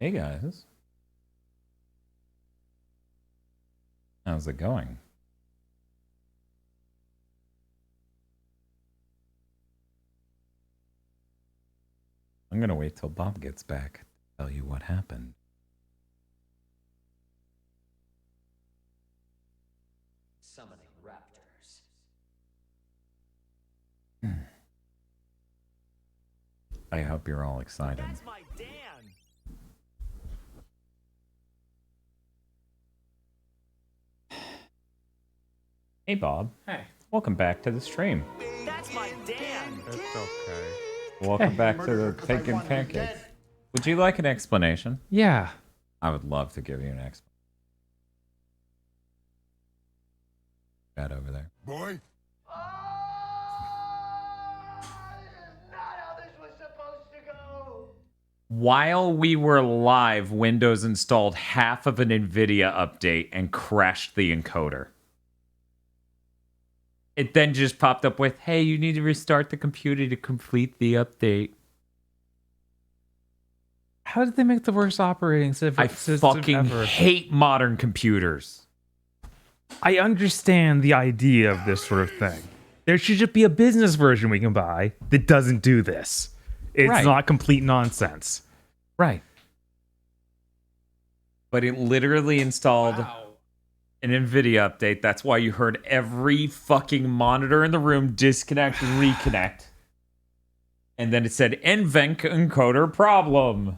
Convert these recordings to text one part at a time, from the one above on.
Hey guys. How's it going? I'm gonna wait till Bob gets back to tell you what happened. Summoning raptors. I hope you're all excited. That's my Dan. Hey Bob. Hey. Welcome back to the stream. That's my Dan. It's okay. Welcome back to the Cake and Pancakes. Would you like an explanation? Yeah. I would love to give you an explanation. That over there. Boy? While we were live, Windows installed half of an NVIDIA update and crashed the encoder. It then just popped up with, hey, you need to restart the computer to complete the update. How did they make the worst operating system I fucking ever? hate modern computers. I understand the idea of this sort of thing. There should just be a business version we can buy that doesn't do this. It's Right. not complete nonsense. Right. But it literally installed an NVIDIA update. That's why you heard every fucking monitor in the room disconnect and reconnect. And then it said NVENC encoder problem.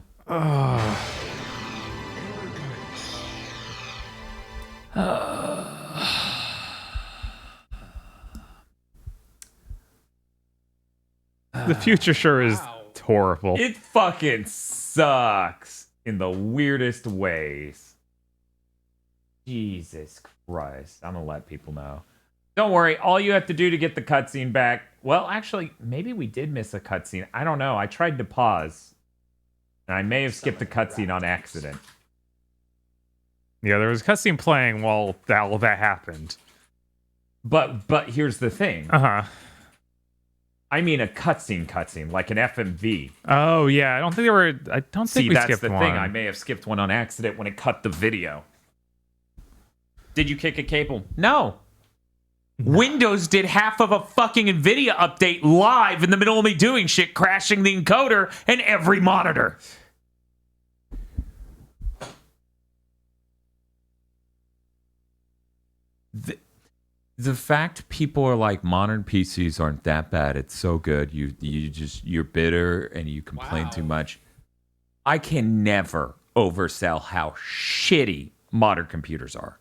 The future sure is horrible. It fucking sucks in the weirdest ways. Jesus Christ. I'm gonna let people know. Don't worry, all you have to do to get the cutscene back... Well, actually, maybe we did miss a cutscene. I don't know. I tried to pause. And I may have skipped the cutscene on accident. Yeah, there was a cutscene playing while all that happened. But here's the thing. Uh-huh. I mean a cutscene, like an FMV. Oh, yeah. I don't think See, we that's skipped the one. thing. I may have skipped one on accident when it cut the video. Did you kick a cable? No. Windows did half of a fucking NVIDIA update live in the middle of me doing shit, crashing the encoder and every monitor. The fact people are like, modern PCs aren't that bad, it's so good, you're bitter and you complain too much. I can never oversell how shitty modern computers are.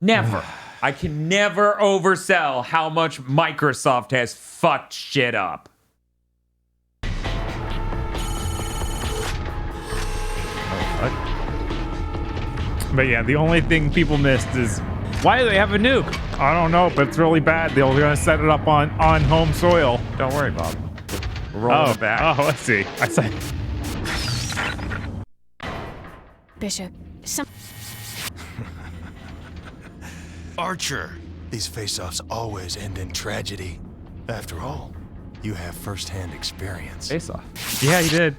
Never. I can never oversell how much Microsoft has fucked shit up. But yeah, the only thing people missed is, why do they have a nuke? I don't know, but it's really bad. They're going to set it up on home soil. Don't worry, Bob. We're rolling it back. Oh, let's see. I said... Bishop, Archer. These face-offs always end in tragedy. After all, you have first-hand experience. Face off. Yeah, he did.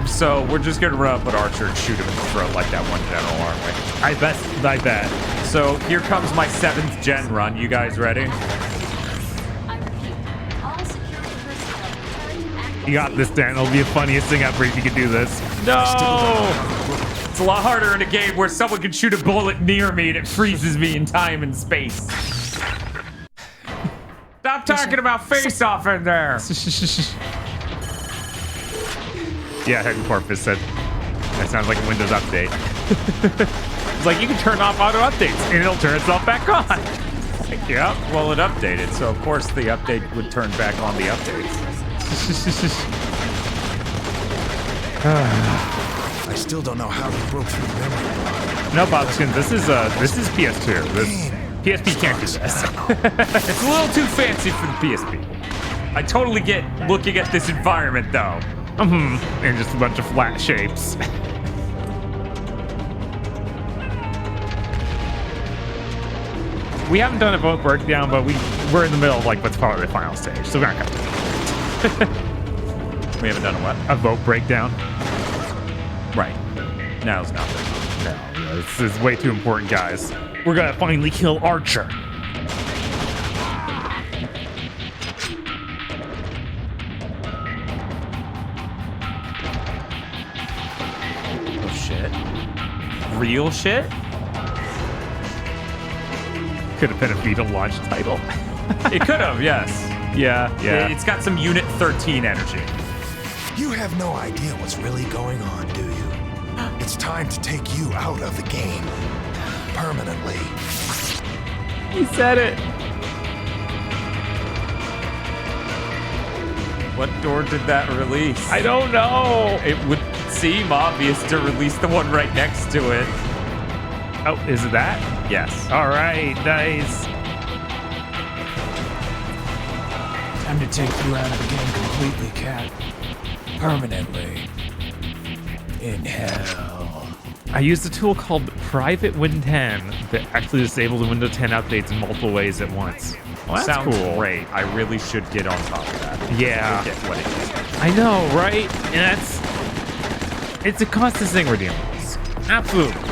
So we're just gonna run up at Archer and shoot him in the throat like that one general, aren't we? I bet. So here comes my 7th gen run. You guys ready? I repeat, all security personnel return to active. You got this, Dan. It'll be the funniest thing ever if you could do this. No! It's a lot harder in a game where someone can shoot a bullet near me and it freezes me in time and space. Stop talking about face-off in there! Yeah, Hidden Corpus said, that sounds like a Windows update. It's like, you can turn off auto updates and it'll turn itself back on. Like, yeah, well, it updated, so of course the update would turn back on the updates. I still don't know how you broke through the memory. No, Bobskin, this is PS2. PSP can't do this. It's a little too fancy for the PSP. I totally get looking at this environment, though. And just a bunch of flat shapes. We haven't done a vote breakdown, but we're in the middle of like what's probably the final stage, so we're not gonna. We haven't done a what? A vote breakdown. Right. Now's nothing. No, this is way too important, guys. We're gonna finally kill Archer. Oh shit. Real shit? Could have been a Beetle launch title. It could have, yes. Yeah. It's got some Unit 13 energy. You have no idea what's really going on, do you? It's time to take you out of the game. Permanently. He said it. What door did that release? I don't know. It would seem obvious to release the one right next to it. Oh, is it that? Yes. All right, nice. Time to take you out of the game completely, Cat. Permanently. In hell. I used a tool called Private Win 10 that actually disables the Windows 10 updates in multiple ways at once. Well, that's Sounds cool. great. I really should get on top of that. Yeah. Forget what it is. I know, right? And it's a constant thing we're dealing with. Absolutely.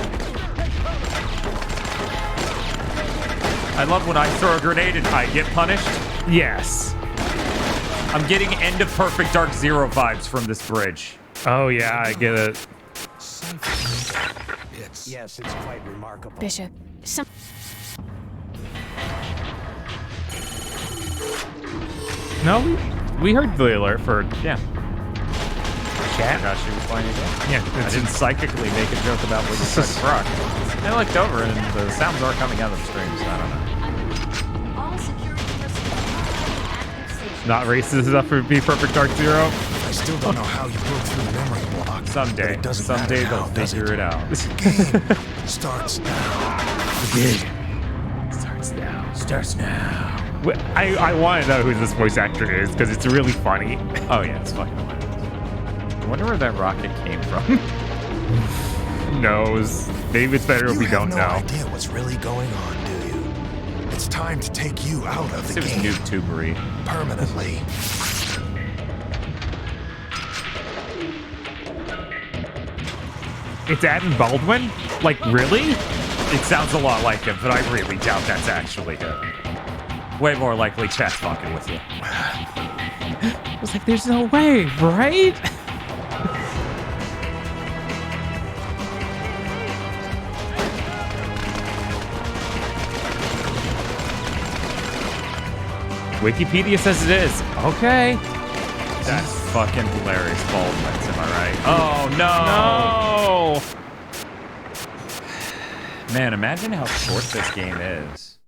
I love when I throw a grenade and I get punished. Yes. I'm getting end of Perfect Dark Zero vibes from this bridge. Oh yeah, I get it. Yes, it's quite remarkable. Bishop, some. No, we heard the alert for Yeah. Cat. Forgot she was playing again. Yeah, I didn't psychically make a joke about what you said, Brock. I looked over and the sounds are coming out of the stream, so I don't know. All security personnel active station. Not racist enough for Be Perfect Dark Zero. I still don't know how you broke through the memory block. but Someday. it doesn't Someday matter they'll now, does figure it out. Game starts now. Starts now. Starts now. I want to know who this voice actor is because it's really funny. Oh yeah, it's fucking hilarious. I wonder where that rocket came from. Knows. Maybe it's better if we don't You have no know. idea what's really going on, do you? It's time to take you out of the It was game. noob tubery. Permanently. It's Adam Baldwin? Like, really? It sounds a lot like him, but I really doubt that's actually him. Way more likely chat fucking with you. I was like, there's no way, right? Wikipedia says it is. Okay. That's fucking hilarious Baldwins, am I right? Oh no! No. Man, imagine how short this game is.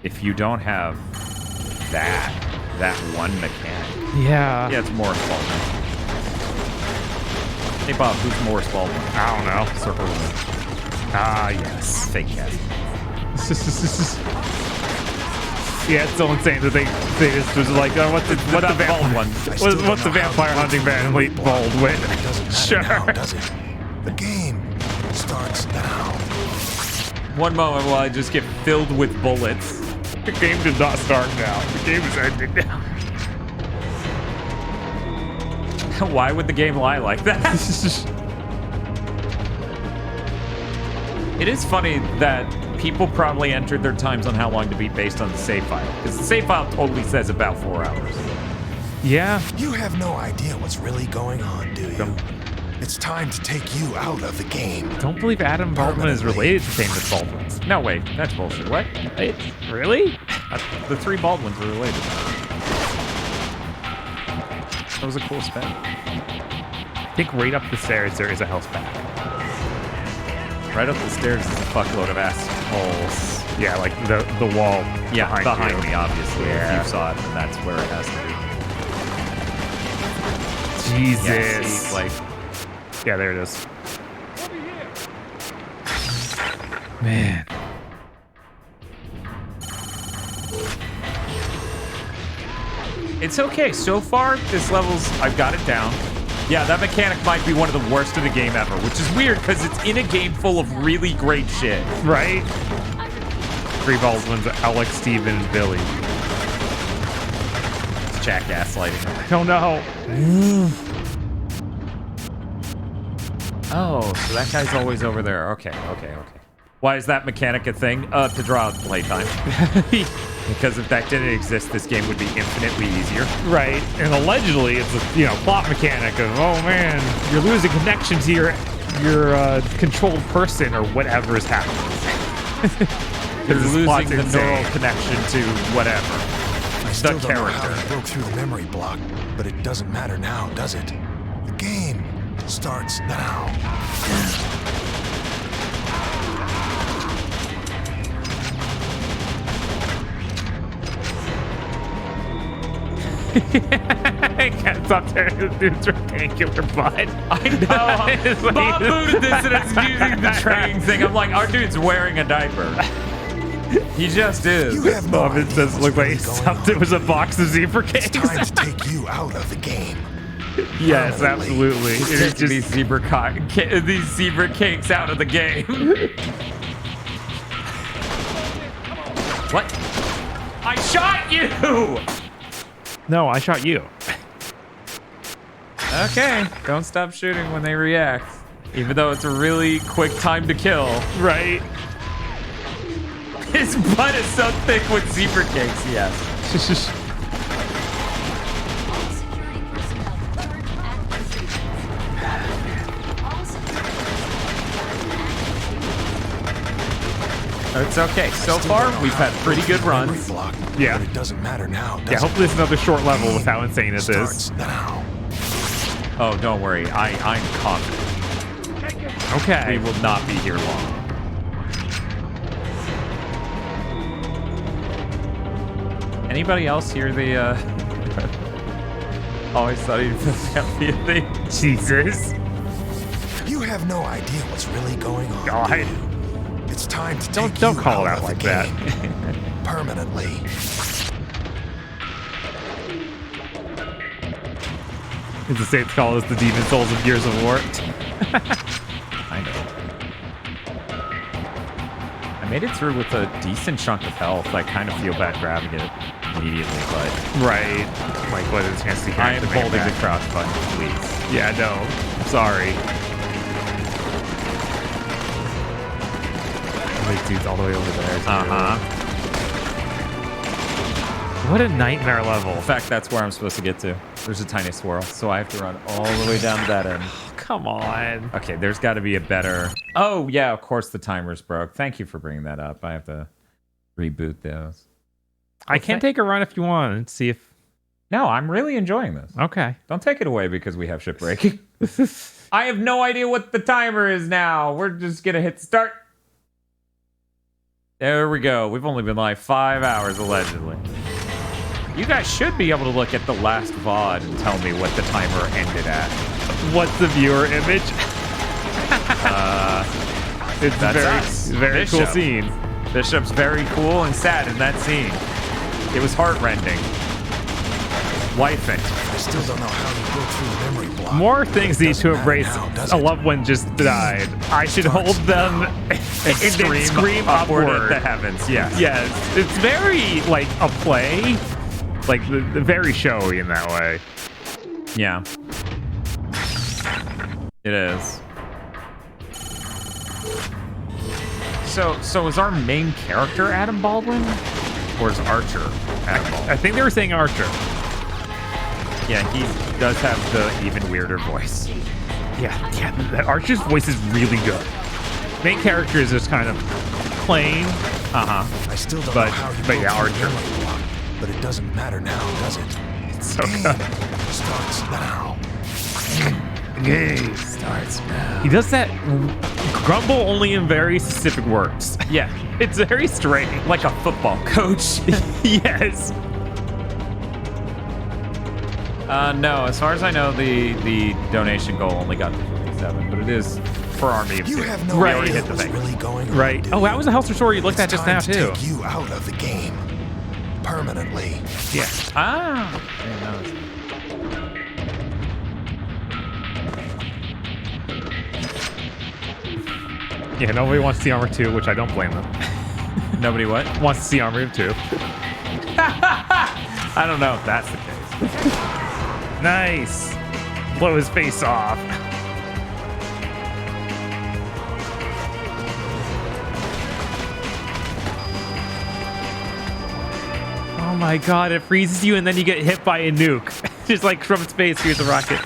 If you don't have that one mechanic. Yeah. Yeah, it's Morris Baldwin. Hey Bob, who's Morris Baldwin? I don't know. Circle Woman. Ah, yes. Fake cat. Yeah, it's so insane that they just was like, oh, what's the vampire? Baldwin. I still don't What's the know how vampire you hunting broke through the family memory block, Baldwin? but it doesn't matter Sure. now, does it? The game starts now. One moment while I just get filled with bullets. The game did not start now. The game is ended now. Why would the game lie like that? It is funny that people probably entered their times on how long to beat based on the save file. Because the save file totally says about 4 hours. Yeah. You have no idea what's really going on, do you? Don't- It's time to take you out of the game. Don't believe Adam Baldwin is related to famous Baldwins. No, wait, that's bullshit. What? Wait, really? The 3 Baldwins are related. That was a cool spin. I think right up the stairs there is a house back. Right up the stairs is a fuckload of assholes. Yeah, like the wall Yeah, behind you. me, obviously. Yeah. If you saw it, then that's where it has to be. Jesus. Yeah, see, like, Yeah, there it is. Man. it's okay. So far, this level's, I've got it down. Yeah, that mechanic might be one of the worst of the game ever, which is weird because it's in a game full of really great shit. Right? Three Baldwins, Alex, Steven, and Billy. It's Jack gaslighting. Oh no. Oh, so that guy's always over there. Okay. Why is that mechanic a thing? To draw out playtime. Because if that didn't exist, this game would be infinitely easier. Right, and allegedly it's a plot mechanic of, oh man, you're losing connection to your controlled person or whatever is happening. You're This losing plot's the insane. neural connection to whatever. I still The don't know how character. he broke through the memory block, but it doesn't matter now, does it? The game starts now. I can't stop staring at the dude's rectangular butt. I know. Bob booted this and it's using the train thing. I'm like, our dude's wearing a diaper. He just is. You have no It idea does what's look like really he going stuffed it on. was a box of zebra It's cakes. time to take you out of the game. Yes, absolutely. It is Taking just these zebra cakes out of the game. What? I shot you! no, I shot you. Okay, don't stop shooting when they react. Even though it's a really quick time to kill. Right. His butt is so thick with zebra cakes, yes. All security personnel return to active stations. All security personnel. It's okay. So far, we've had pretty good runs. Block, Yeah. But it doesn't matter now, does Yeah, it? hopefully it's another short level with how insane it Starts is. now. Oh, don't worry. I'm confident. We Okay. will not be here long. Anybody else hear the, always thought he'd be a thing. Jesus. You have no idea what's really going on. God. do you? It's time to Don't- take don't you call it out out of like the that. game. Permanently. It's the same call as the Demon Souls of Gears of War. I know. I made it through with a decent chunk of health. I kind of feel bad grabbing it immediately, but Right. Like, what is a chance to I hack am the holding the back? crouch button, please. Yeah, no. I'm sorry. This dude's all the way over there. too. Uh-huh. What a nightmare level. In fact, that's where I'm supposed to get to. There's a tiny swirl, so I have to run all the way down to that end. Come on. Okay, there's got to be a better... Oh, yeah, of course the timer's broke. Thank you for bringing that up. I have to reboot those. I can take a run if you want and see if... No, I'm really enjoying this. Okay. Don't take it away because we have ship breaking. I have no idea what the timer is now. We're just going to hit start. There we go. We've only been live 5 hours, allegedly. You guys should be able to look at the last VOD and tell me what the timer ended at. What's the viewer image? It's That's very, us. very cool Bishop. scene. Bishop's very cool and sad in that scene. It was heartrending. Wifing. I still don't know how you broke through the memory block. More things It need doesn't to matter embrace now, does a it? loved one just died. I should hold them and then scream upward. at the heavens. Yes. Yes, it's very like a play, like the very showy in that way. Yeah. It is. So is our main character Adam Baldwin? Or is Archer Adam Baldwin? I think they were saying Archer. Yeah, he does have the even weirder voice. Yeah, that Archer's voice is really good. Main character is just kind of plain. Uh-huh. I still don't But- know how you but broke yeah, through the Archer. memory block, but it doesn't matter now, does it? It's so Game good. starts now. Game starts now. He does that grumble only in very specific words. Yeah. It's very strange. Like a football coach. Yes. No, as far as I know, the donation goal only got to 57, but it is for Army of You Two. have no Right. idea Hit the what's bank. really going on. Right. do Oh, you? that was a Helster story you looked It's at just time now to too. Take you out of the game. Permanently. Yeah. Ah. I didn't notice. Yeah. Nobody wants the armor 2, which I don't blame them. Nobody what? Wants to see Armory of Two. I don't know if that's the case. Nice. Blow his face off. Oh my god, it freezes you and then you get hit by a nuke. Just like from space, here's a rocket.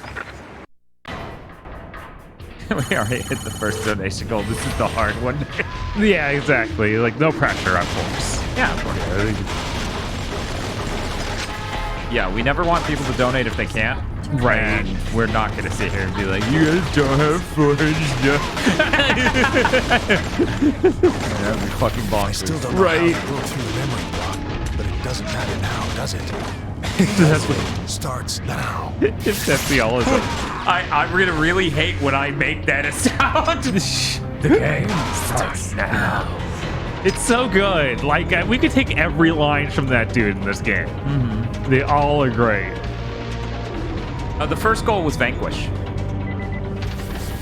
We already hit the first donation goal. This is the hard one. Yeah, exactly. Like, no pressure, of course. Yeah, of course. Yeah, we never want people to donate if they can't. Right. And we're not going to sit here and be like, you guys don't have funds. That'd be fucking I still bonkers. don't know Right. how to go through the memory block, but it doesn't matter now, does it? That's what Starts now. that's the all is. I'm going to really hate when I make that a sound. The game starts now. It's so good. Like, we could take every line from that dude in this game. Mm-hmm. They all are great. The first goal was Vanquish.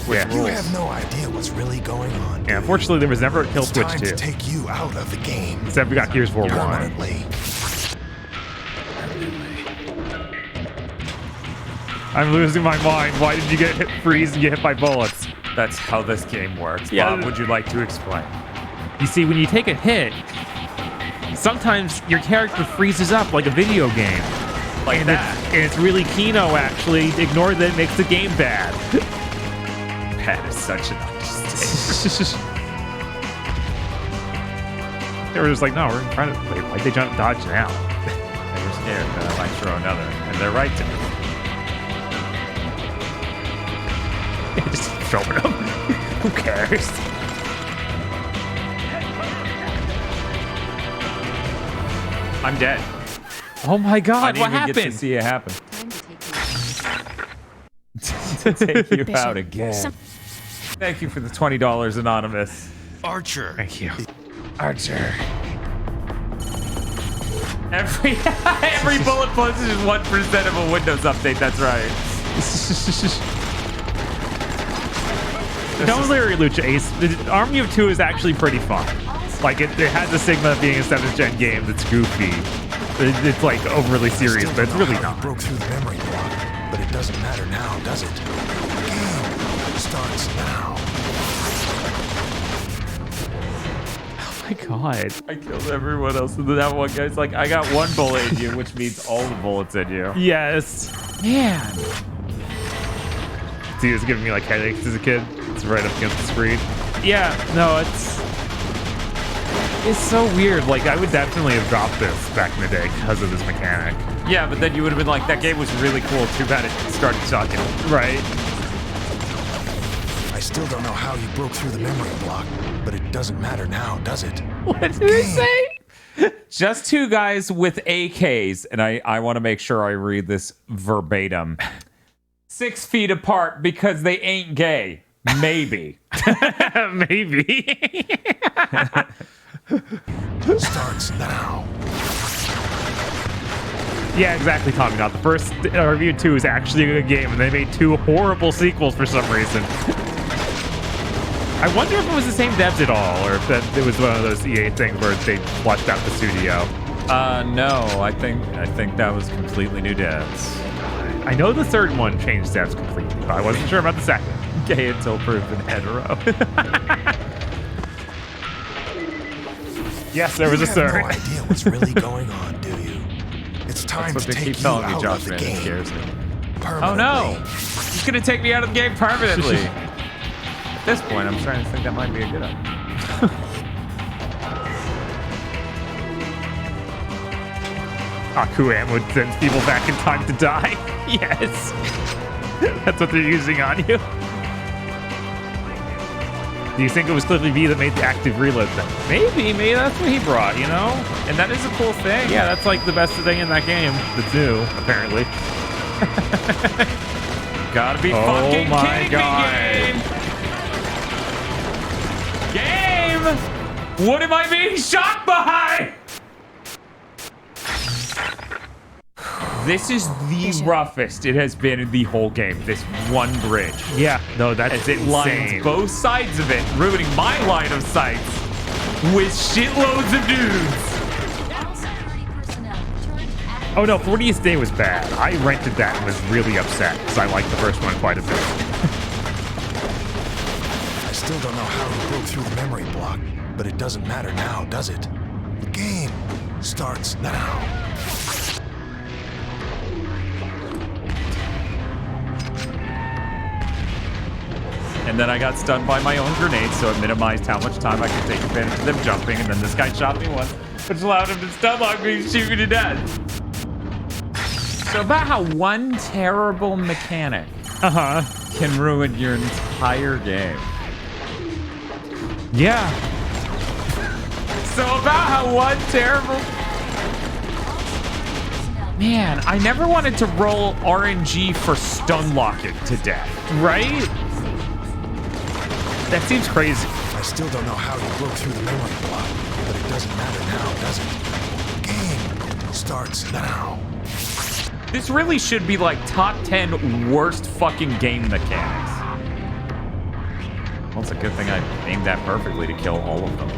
Yeah. You have no idea what's really going on. do Yeah, you? unfortunately, there was never a It's Kill.Switch time 2. to take you out of the game Except we got Gears 4 1. permanently. I'm losing my mind. Why did you get hit, freeze and get hit by bullets? That's how this game works. Yeah. Bob, would you like to explain? You see, when you take a hit, sometimes your character freezes up like a video game. Like And that. it's really Kino, actually. Ignore that it makes the game bad. That is such an understatement. They were just like, no, we're in front of it. Why'd they dodge now? They were scared that I might throw another, and they're right to be. Just throwing them. Who cares? I'm dead. Oh my I god, didn't what even get to happened? see it happen. Time to take you out. To take you out again. Thank you for the $20, Anonymous. Archer. Thank you. Archer. Every bullet plus is just 1% of a Windows update. That's right. Don't worry, Lucha Ace. The Army of Two is actually pretty fun. Like, it has the stigma of being a 7th gen game that's goofy. It's like overly serious, Still but it's don't know really how you not. broke through the memory block, but it doesn't matter now, does it? Game starts now. Oh my god. I killed everyone else in that one guy's like, I got one bullet in you, which means all the bullets in you. Yes. Man. See, it was giving me like headaches as a kid. It's right up against the screen. Yeah, no, it's so weird. Like, I would definitely have dropped this back in the day because of this mechanic. Yeah, but then you would have been like, that game was really cool. Too bad it started sucking. Right. I still don't know how you broke through the memory block, but it doesn't matter now, does it? What did it say? Just two guys with AKs, and I want to make sure I read this verbatim. 6 feet apart because they ain't gay. Maybe. Maybe. Starts now. Yeah, exactly, Tommy. Now, the first review 2 is actually a good game, and they made 2 horrible sequels for some reason. I wonder if it was the same devs at all, or if that it was one of those EA things where they flushed out the studio. No, I think that was completely new devs. I know the third one changed devs completely, but I wasn't sure about the second. Gay until proven hetero. Yes, there was a You have third. no idea what's really going on, do you? It's time That's what to they take keep you telling me, out Josh, of the man. It game scares me. permanently. Oh no! He's gonna take me out of the game permanently. At this point, I'm starting to think that might be a good idea. Akuam would send people back in time to die. Yes. That's what they're using on you. Do you think it was clearly V that made the active reload thing? Maybe that's what he brought, you know? And that is a cool thing. Yeah, that's like the best thing in that game. That's new, apparently. Gotta be Oh fucking my kidding God. me, game! Game! What am I being shot by? This is the roughest it has been in the whole game. This one bridge. Yeah, no, that's As it insane. lines both sides of it, ruining my line of sight. with shitloads of dudes. All security personnel return to active. Oh no, 40th Day was bad. I rented that and was really upset because I liked the first one quite a bit. I still don't know how he broke through the memory block, but it doesn't matter now, does it? The game starts now. And then I got stunned by my own grenade, so it minimized how much time I could take advantage of them jumping. And then this guy shot me once, which allowed him to stun lock me and shoot me to death. So about how one terrible mechanic can ruin your entire game. Yeah. So about how one terrible... Man, I never wanted to roll RNG for stun locking to death. Right? That seems crazy. I still don't know how he broke through the memory block, but it doesn't matter now, does it? The game starts now. This really should be like top 10 worst fucking game mechanics. Well, it's a good thing I aimed that perfectly to kill all of them.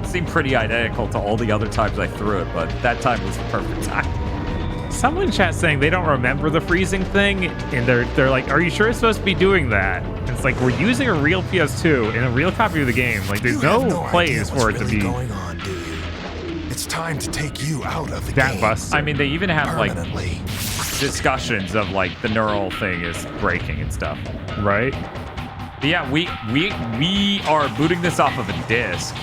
It seemed pretty identical to all the other times I threw it, but that time was the perfect time. Someone in chat saying they don't remember the freezing thing, and they're like, "Are you sure it's supposed to be doing that?" And it's like, we're using a real PS2 and a real copy of the game. Like, there's You have no place idea for what's it to really be going on, do you? It's time to take you out of the that game. busted. I mean, they even have like Permanently. discussions of like the neural thing is breaking and stuff. right? But yeah, we are booting this off of a disc.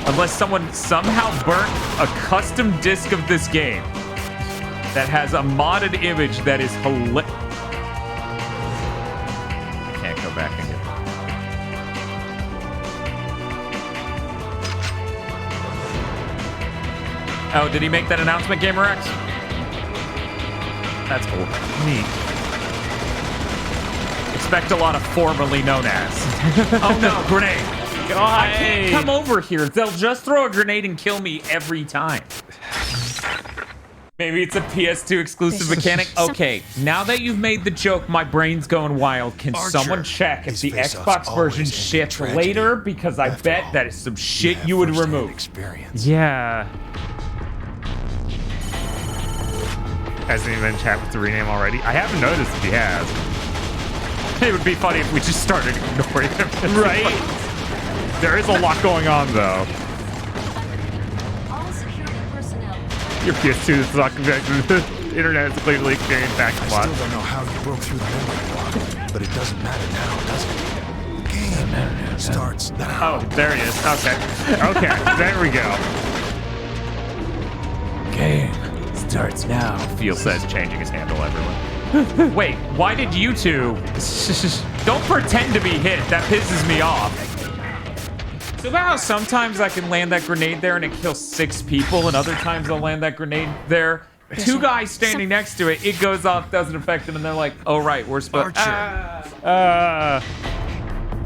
Unless someone somehow burnt a custom disc of this game that has a modded image that is hilarious. Can't go back and get that. Oh, did he make that announcement, Gamer X? That's cool. Neat. Expect a lot of formerly known as. Oh no, grenade. I can't come over here. They'll just throw a grenade and kill me every time. Maybe it's a PS2 exclusive mechanic. Okay, now that you've made the joke, my brain's going wild. Can Archer, someone check if these the face-offs Xbox always version end in ships tragedy. later? Because I After bet all, that is some You shit have you would firsthand remove. Experience. Yeah. Hasn't even been chat with the rename already. I haven't noticed if he has. It would be funny if we just started ignoring him. Right? There is a lot going on, though. All security personnel. Your PS2 is not connected to the internet. Is clearly experiencing back I a lot. still don't know how you broke through the memory block, but it doesn't matter now, does it? The game starts now. Oh, there he is. Okay. Okay, there we go. Game starts now. Feel says changing his handle, everyone. Wait, why did you two? Don't pretend to be hit. That pisses me off. So about how sometimes I can land that grenade there and it kills 6 people, and other times I'll land that grenade there. 2 guys standing next to it, it goes off, doesn't affect them, and they're like, "Oh right, we're supposed."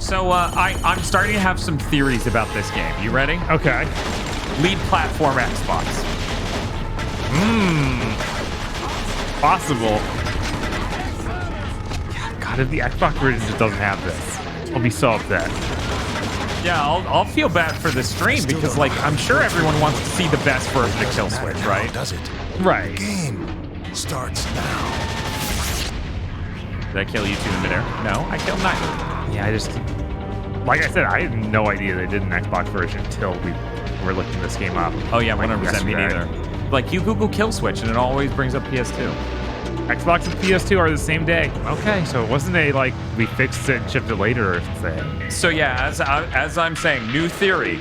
So I'm starting to have some theories about this game. You ready? Okay. Lead platform Xbox. Possible. God, if the Xbox version just doesn't have this, I'll be so upset. Yeah, I'll feel bad for the stream because, like, I'm sure everyone wants to see the best version of Kill.Switch, Now, right? does it? Right. Game starts now. Did I kill you two in midair? No, I killed neither. Yeah, I just... Like I said, I had no idea they did an Xbox version until we were looking this game up. Oh yeah, like 100% me yesterday. neither. Like, you Google Kill.Switch and it always brings up PS2. Xbox and PS2 are the same day. Okay, so it wasn't a, like, we fixed it and shipped it later thing. So yeah, as I'm saying, new theory.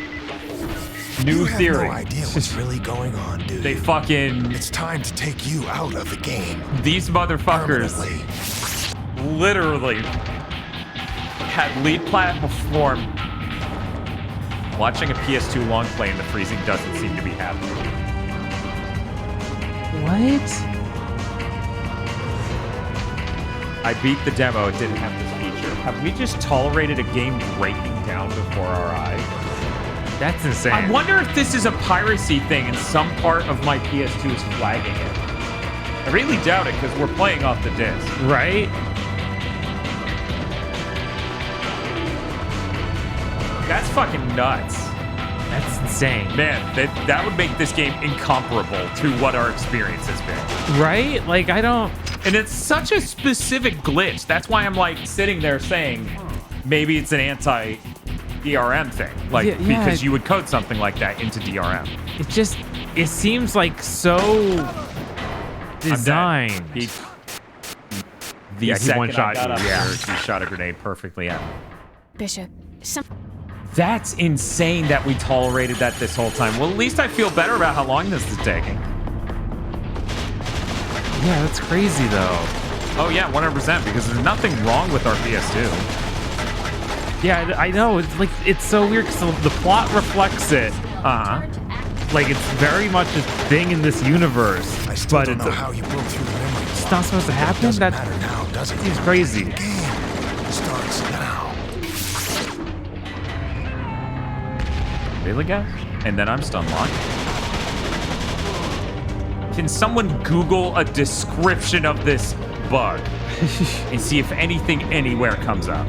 New You have theory. no idea what's really going on, do They you? fucking... It's time to take you out of the game. These motherfuckers Permanently. literally had lead platform. Watching a PS2 long play in the freezing doesn't seem to be happening. What? I beat the demo, it didn't have this feature. Have we just tolerated a game breaking down before our eyes? That's insane. I wonder if this is a piracy thing and some part of my PS2 is flagging it. I really doubt it because we're playing off the disc. Right? That's fucking nuts. That's insane. Man, that would make this game incomparable to what our experience has been. Right? Like, I don't... And it's such a specific glitch. That's why I'm like sitting there saying maybe it's an anti-DRM thing. Like, Yeah, because you would code something like that into DRM. It seems like so designed. He He one-shot got you, up yeah. there, he shot a grenade perfectly at me. Bishop, That's insane that we tolerated that this whole time. Well, at least I feel better about how long this is taking. Yeah, that's crazy, though. Oh, yeah, 100%, because there's nothing wrong with our PS2. Yeah, I know. It's like, it's so weird because the plot reflects it. Uh-huh. Like, it's very much a thing in this universe. I still but don't it's know how you broke through the memory. it's not supposed to happen? Doesn't That matter now, does it? seems crazy. The game starts now. Really, guys? And then I'm stun locked. Can someone Google a description of this bug and see if anything anywhere comes up?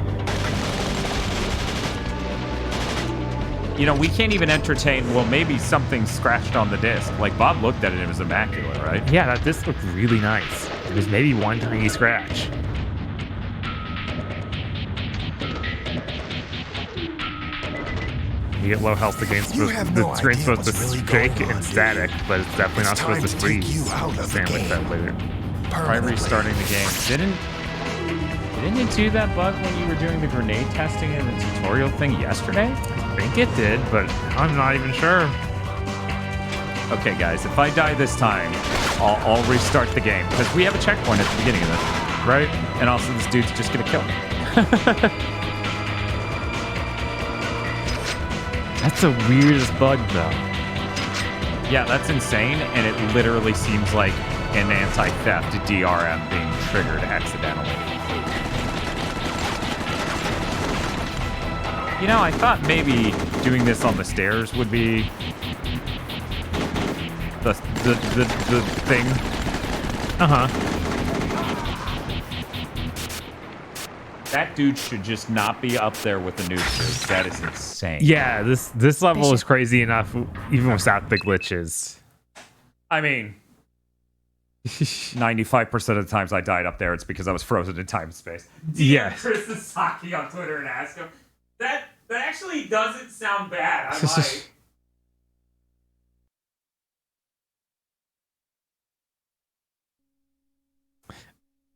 You know, we can't even entertain, well, maybe something scratched on the disc. Like, Bob looked at it and it was immaculate, right? Yeah, that disc looked really nice. There's maybe one tiny scratch. You get low health against You have the no screen's idea supposed to what's really shake going on, and do you? static, but it's definitely not It's supposed to time to take freeze. you out of the Sandwich game. that later. Try Permanently. restarting the game. Didn't it do that bug when you were doing the grenade testing in the tutorial thing yesterday? I think it did, but I'm not even sure. Okay, guys, if I die this time, I'll restart the game because we have a checkpoint at the beginning of this, right? And also, this dude's just gonna kill me. That's the weirdest bug, though. Yeah, that's insane, and it literally seems like an anti-theft DRM being triggered accidentally. You know, I thought maybe doing this on the stairs would be the thing. Uh-huh. That dude should just not be up there with the noobsters. That is insane. Yeah, this level is crazy enough, even without the glitches. I mean, 95% of the times I died up there, it's because I was frozen in time and space. Yeah. Chris Sasaki on Twitter and ask him. That actually doesn't sound bad. I might.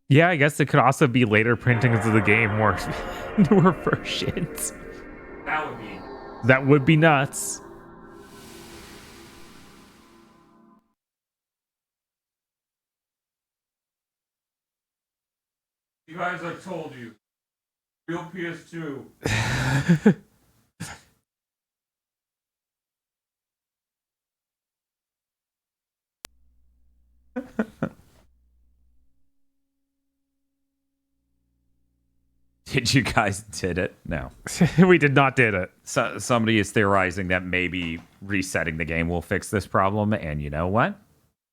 Yeah, I guess it could also be later printings of the game, more newer versions. That would be nuts. You guys, I told you. Real PS2. Did you guys did it? No. We did not did it. So, somebody is theorizing that maybe resetting the game will fix this problem, and you know what?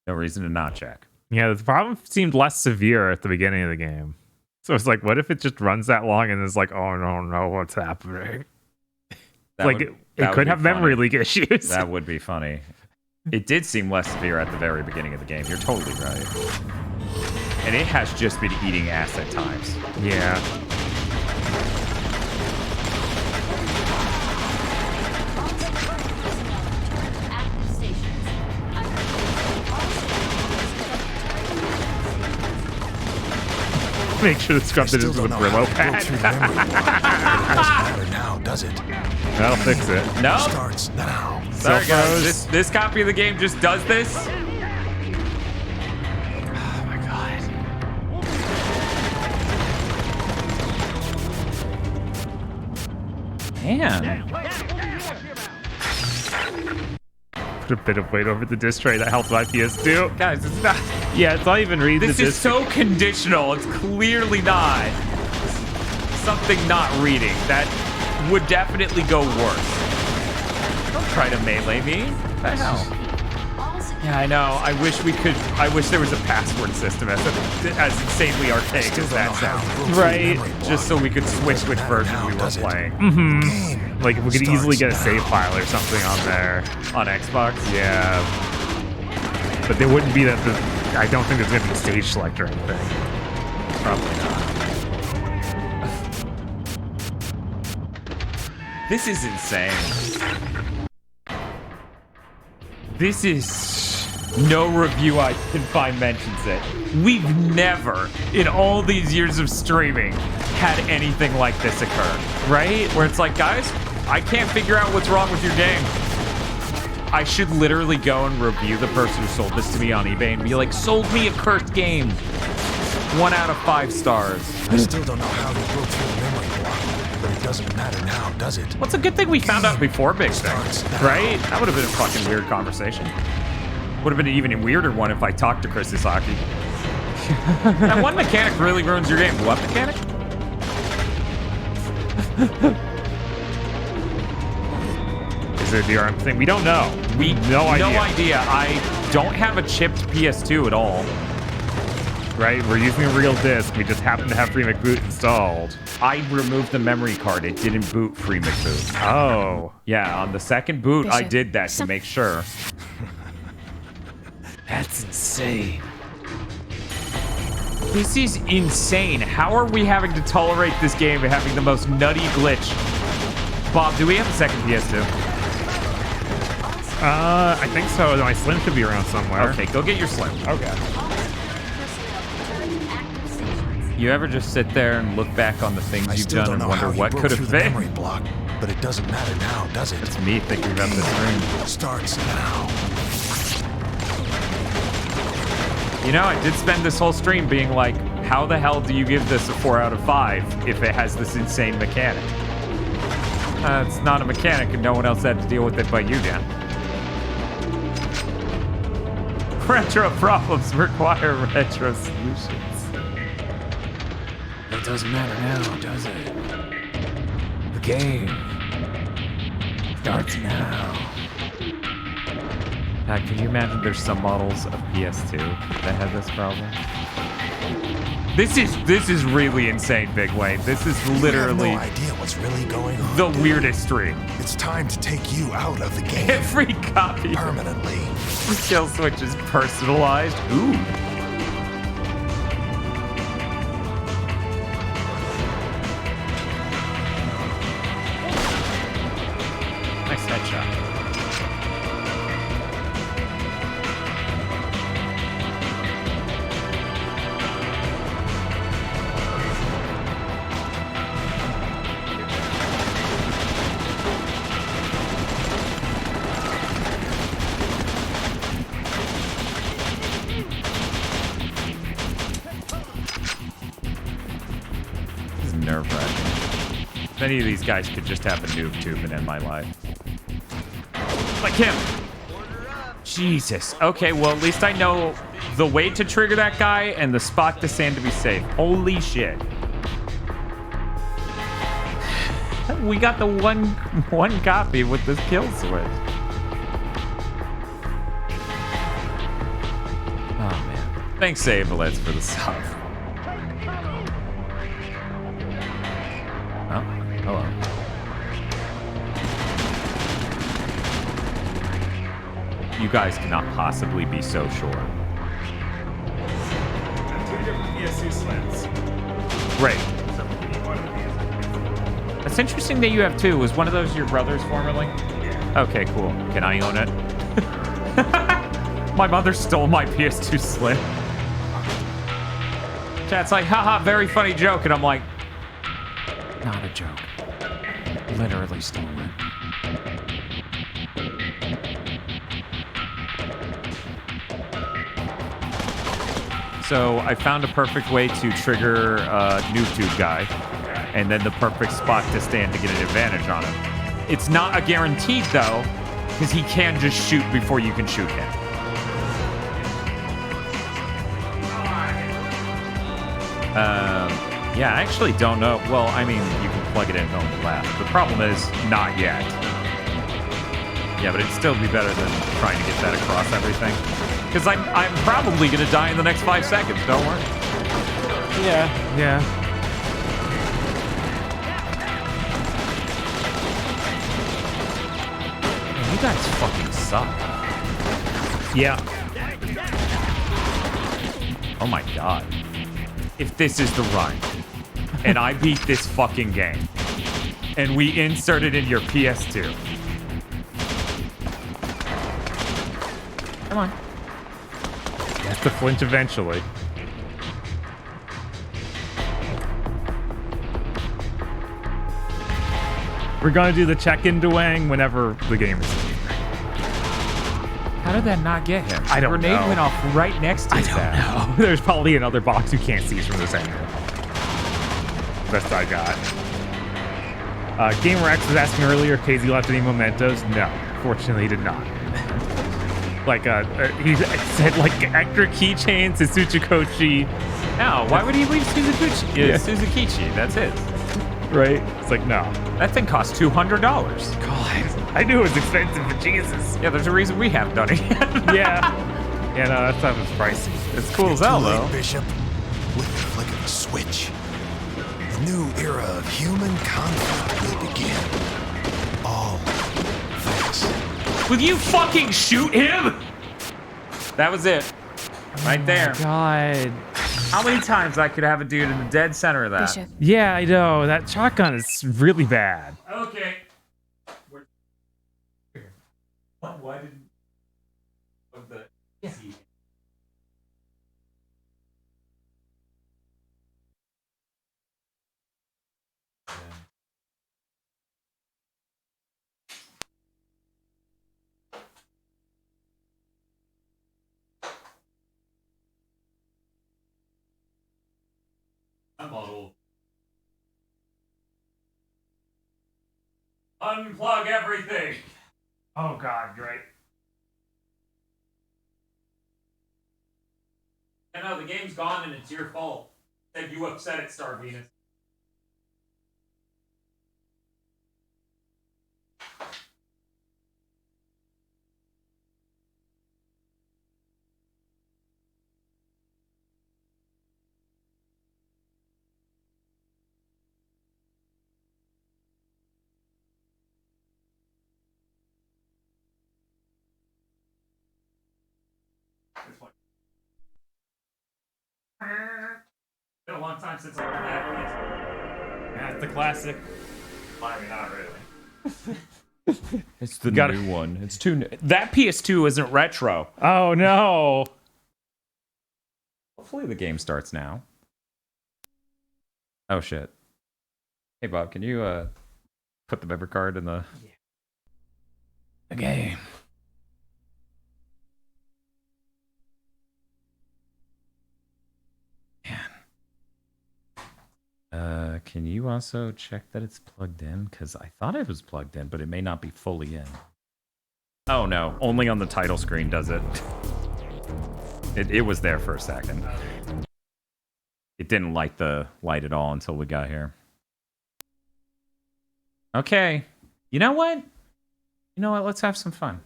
No reason to not check. Yeah, the problem seemed less severe at the beginning of the game. So it's like, what if it just runs that long and it's like, oh no, what's happening? It could have memory leak issues. That would be funny. It did seem less severe at the very beginning of the game. You're totally right. And it has just been eating ass at times. Yeah. active stations. Make sure to scrub it Still into the don't know how Brillo you broke pad. through the memory. It doesn't matter now, does it? That'll fix it. No? Starts now. Sorry, So guys. froze. This copy of the game just does this. Oh my god. Man. Put a bit of weight over the disc tray. That helped my PS2. Guys, it's not. Yeah, it's not even reading This the is disc. so conditional. It's clearly not something not reading. That would definitely go worse. Don't try to melee me. What the hell? All Yeah, I know. I wish we could. I wish there was a password system as insanely archaic as that sounds. Right. Just so we could switch which version we were playing. Mm-hmm. Like if we could easily get a save file or something on there. On Xbox? Yeah. But there wouldn't be that. I don't think there's going to be a stage select or anything. Probably not. This is insane. This is... No review I can find mentions it. We've never, in all these years of streaming, had anything like this occur. Right? Where it's like, guys, I can't figure out what's wrong with your game. I should literally go and review the person who sold this to me on eBay and be like, sold me a cursed game. 1 out of 5 stars. I still don't know how you broke through the memory block, but it doesn't matter now, does it? What's a good thing we found out before Big Thing, Starts now. right? That would have been a fucking weird conversation. Would have been an even weirder one if I talked to Chris Isaki. That one mechanic really ruins your game. What mechanic? Is it the ARM thing? We don't know. We no idea. No idea. I don't have a chipped PS2 at all. Right? We're using a real disc. We just happen to have FreeMcBoot installed. I removed the memory card. It didn't boot FreeMcBoot. Oh. Yeah, on the second boot, I did that to make sure. That's insane. This is insane. How are we having to tolerate this game and having the most nutty glitch? Bob, do we have a second PS2? I think so. My Slim should be around somewhere. Okay, go get your Slim. Okay. You ever just sit there and look back on the things I you've still done don't and know how wonder you what broke could through have the been? memory block, but it doesn't matter now, does it? It's me thinking about this room. Starts now. You know, I did spend this whole stream being like, how the hell do you give this a 4 out of 5 if it has this insane mechanic? It's not a mechanic and no one else had to deal with it but you, Dan. Retro problems require retro solutions. It doesn't matter now, does it? The game starts now. Can you imagine there's some models of PS2 that have this problem? This is really insane, Big Wayne. This is literally You have no idea what's really going on. the do you? weirdest stream. It's time to take you out of the game Every copy of permanently. Kill.Switch is personalized. Ooh. Nice headshot. This is nerve-wracking. If any of these guys could just have a noob tube and end my life. Like him. Jesus. Okay, well, at least I know the way to trigger that guy and the spot to stand to be safe. Holy shit. We got the one copy with this Kill.Switch. Oh, man. Thanks, Sablets, for the sub. Oh, hello. You guys cannot possibly be so sure. Great. That's interesting that you have two. Was one of those your brother's formerly? Yeah. Okay, cool. Can I own it? My mother stole my PS2 Slim. Chat's like, haha, very funny joke. And I'm like, not a joke. Literally stolen. So I found a perfect way to trigger NoobTube guy, and then the perfect spot to stand to get an advantage on him. It's not a guaranteed though, because he can just shoot before you can shoot him. Yeah, I actually don't know. Well, I mean, you can plug it in on the left. The problem is, not yet. Yeah, but it'd still be better than trying to get that across everything. Because I'm probably going to die in the next 5 seconds, don't worry. Yeah. Man, you guys fucking suck. Yeah. Oh my god. If this is the run, and I beat this fucking game, and we insert it in your PS2. Come on. You have to flinch eventually. We're gonna do the check-in Dwang whenever the game is over. How did that not get him? I don't The grenade know. went off right next to his ass. No, there's probably another box you can't see from this angle. Best I got. Gamer X was asking earlier if KZ left any mementos. No, fortunately he did not. He said like extra keychains to Tsuchikochi. No, why would he leave Suzukichi? Yeah. Suzukichi, that's his. Right? It's like, no. That thing cost $200. God, I knew it was expensive, but Jesus. Yeah, there's a reason we haven't done it yet. Yeah. Yeah, no, that stuff is pricey. It's cool as hell, Too late, though. Bishop. With the flick of a switch, a new era of human conflict will begin. All thanks. Will you fucking shoot him? That was it. Right there. God. How many times I could have a dude in the dead center of that? Bishop. Yeah, I know. That shotgun is really bad. Okay. Why didn't... Of the... Model. Unplug everything. Oh, God, great. I know the game's gone and it's your fault. Said you upset it, Star Venus. Been a long time since I heard that. That's the classic. I mean, not really. It's the Gotta- new one. It's too new. That PS2 isn't retro. Oh, no. Hopefully the game starts now. Oh shit. Hey Bob, can you put the memory card in the game? Can you also check that it's plugged in? Because I thought it was plugged in, but it may not be fully in. Oh no, only on the title screen does it. It was there for a second. It didn't light at all until we got here. Okay. You know what? Let's have some fun.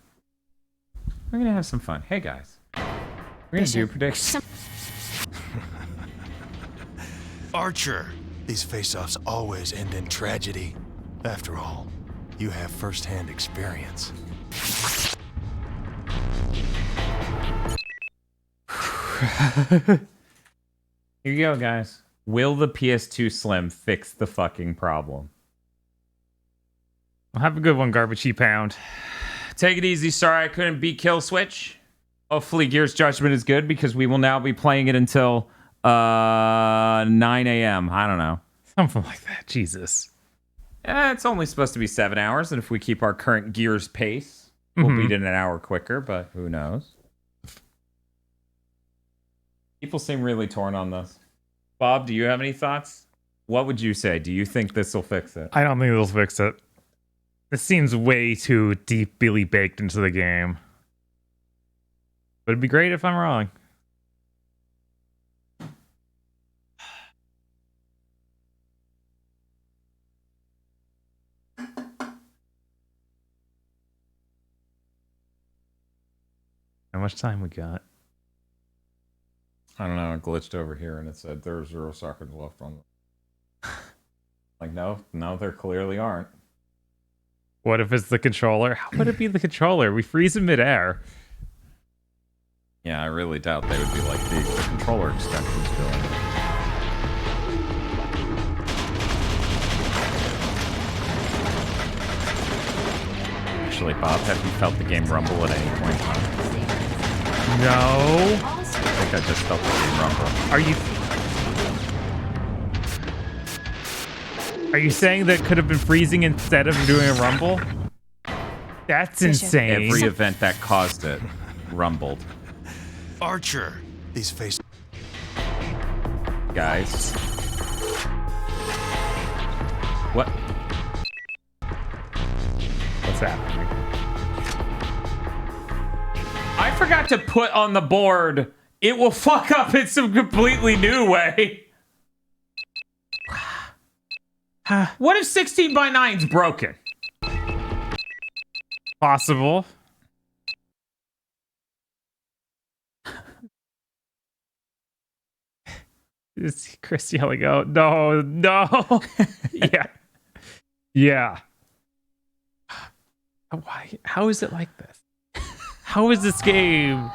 We're gonna have some fun. Hey guys. We're gonna do predictions. Archer, these face-offs always end in tragedy. After all, you have first-hand experience. Here you go, guys. Will the PS2 Slim fix the fucking problem? Well, have a good one, Garbage Pound. Take it easy. Sorry I couldn't beat Kill.Switch. Hopefully Gears Judgment is good because we will now be playing it until 9 a.m. I don't know. Something like that. Jesus. It's only supposed to be 7 hours, and if we keep our current Gears pace, we'll beat it an hour quicker, but who knows? People seem really torn on this. Bob, do you have any thoughts? What would you say? Do you think this will fix it? I don't think it'll fix it. This seems way too deeply baked into the game. But it'd be great if I'm wrong. much time we got? I don't know. It glitched over here and it said there are 0 seconds left on the... Like, no, there clearly aren't. What if it's the controller? How would it be the controller? We freeze in midair. Yeah, I really doubt they would be like the controller extensions doing it. Actually, Bob, have you felt the game rumble at any point in time? No. I think I just felt the game rumble. Are you saying that could have been freezing instead of doing a rumble? That's insane. Every event that caused it rumbled. Archer. These faces. Guys. What? What's happening? I forgot to put on the board. It will fuck up in some completely new way. What if 16:9's broken? Possible. Is Chris yelling out? No. Yeah. Yeah. Why? How is it like this? How is this game?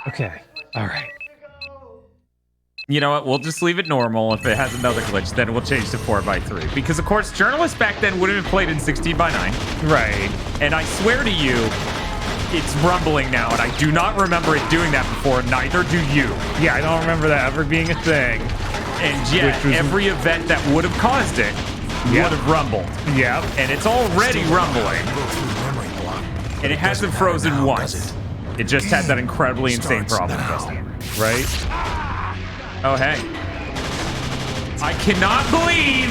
Okay. All right. You know what? We'll just leave it normal. If it has another glitch, then we'll change to 4:3. Because, of course, journalists back then would have been played in 16:9. Right. And I swear to you, it's rumbling now, and I do not remember it doing that before. Neither do you. Yeah, I don't remember that ever being a thing. And yet, every event that would have caused it would have rumbled. Yep. And it's already rumbling. And it hasn't frozen once. It just had that incredibly insane problem. Right? Oh, hey. I cannot believe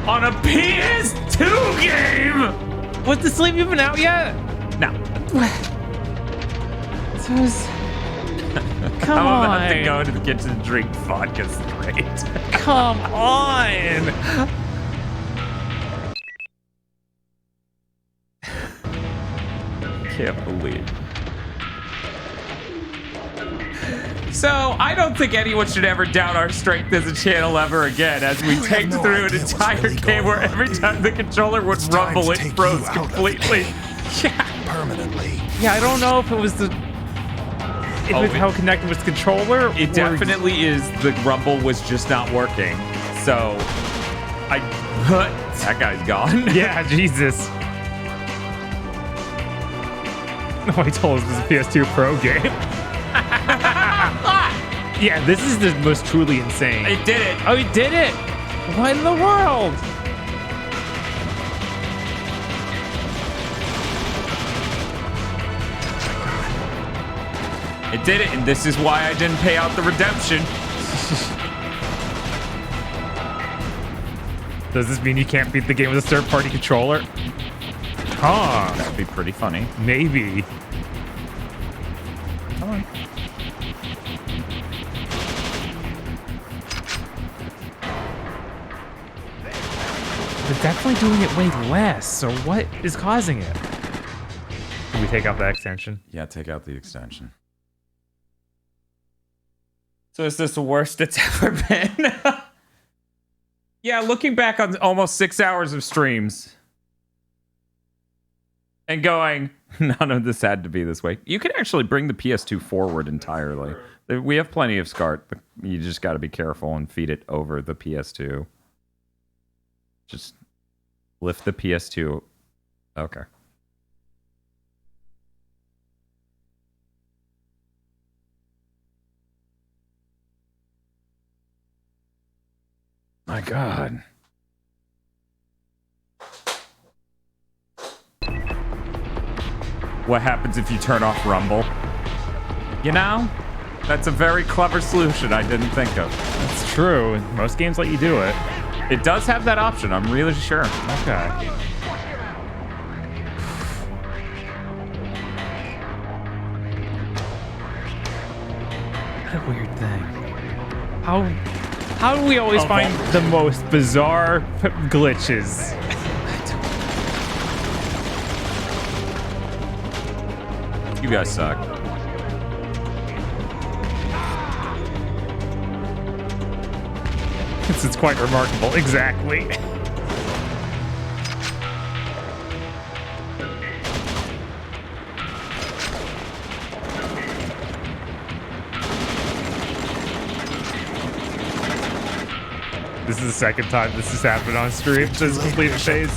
on a PS2 game! Was the sleep even out yet? No. This was... Come I'm on. about to go into the kitchen and drink vodka straight. Come on. Can't believe. So, I don't think anyone should ever doubt our strength as a channel ever again, as we take through an entire game where every time the controller would rumble, it froze completely. Yeah. Permanently. Yeah, I don't know if it was the... how connected with the controller. It definitely is. The rumble was just not working. So, that guy's gone. Yeah, Jesus. No, I told us it was a PS2 Pro game. Yeah, this is the most truly insane. It did it. Oh, it did it. What in the world? It did it, and this is why I didn't pay out the redemption. Does this mean you can't beat the game with a third-party controller? Huh. That'd be pretty funny. Maybe. Come on. They're definitely doing it way less, so what is causing it? Can we take out the extension? Yeah, take out the extension. So is this the worst it's ever been? Yeah, looking back on almost 6 hours of streams and going, none of this had to be this way. You can actually bring the PS2 forward entirely. We have plenty of SCART. You just got to be careful and feed it over the PS2. Just lift the PS2. Okay. My God. What happens if you turn off Rumble? You know, that's a very clever solution I didn't think of. That's true. Most games let you do it. It does have that option, I'm really sure. Okay. What a weird thing. How do we always find the most bizarre glitches? You guys suck. It's quite remarkable. Exactly. This is the second time this has happened on stream. This complete phase.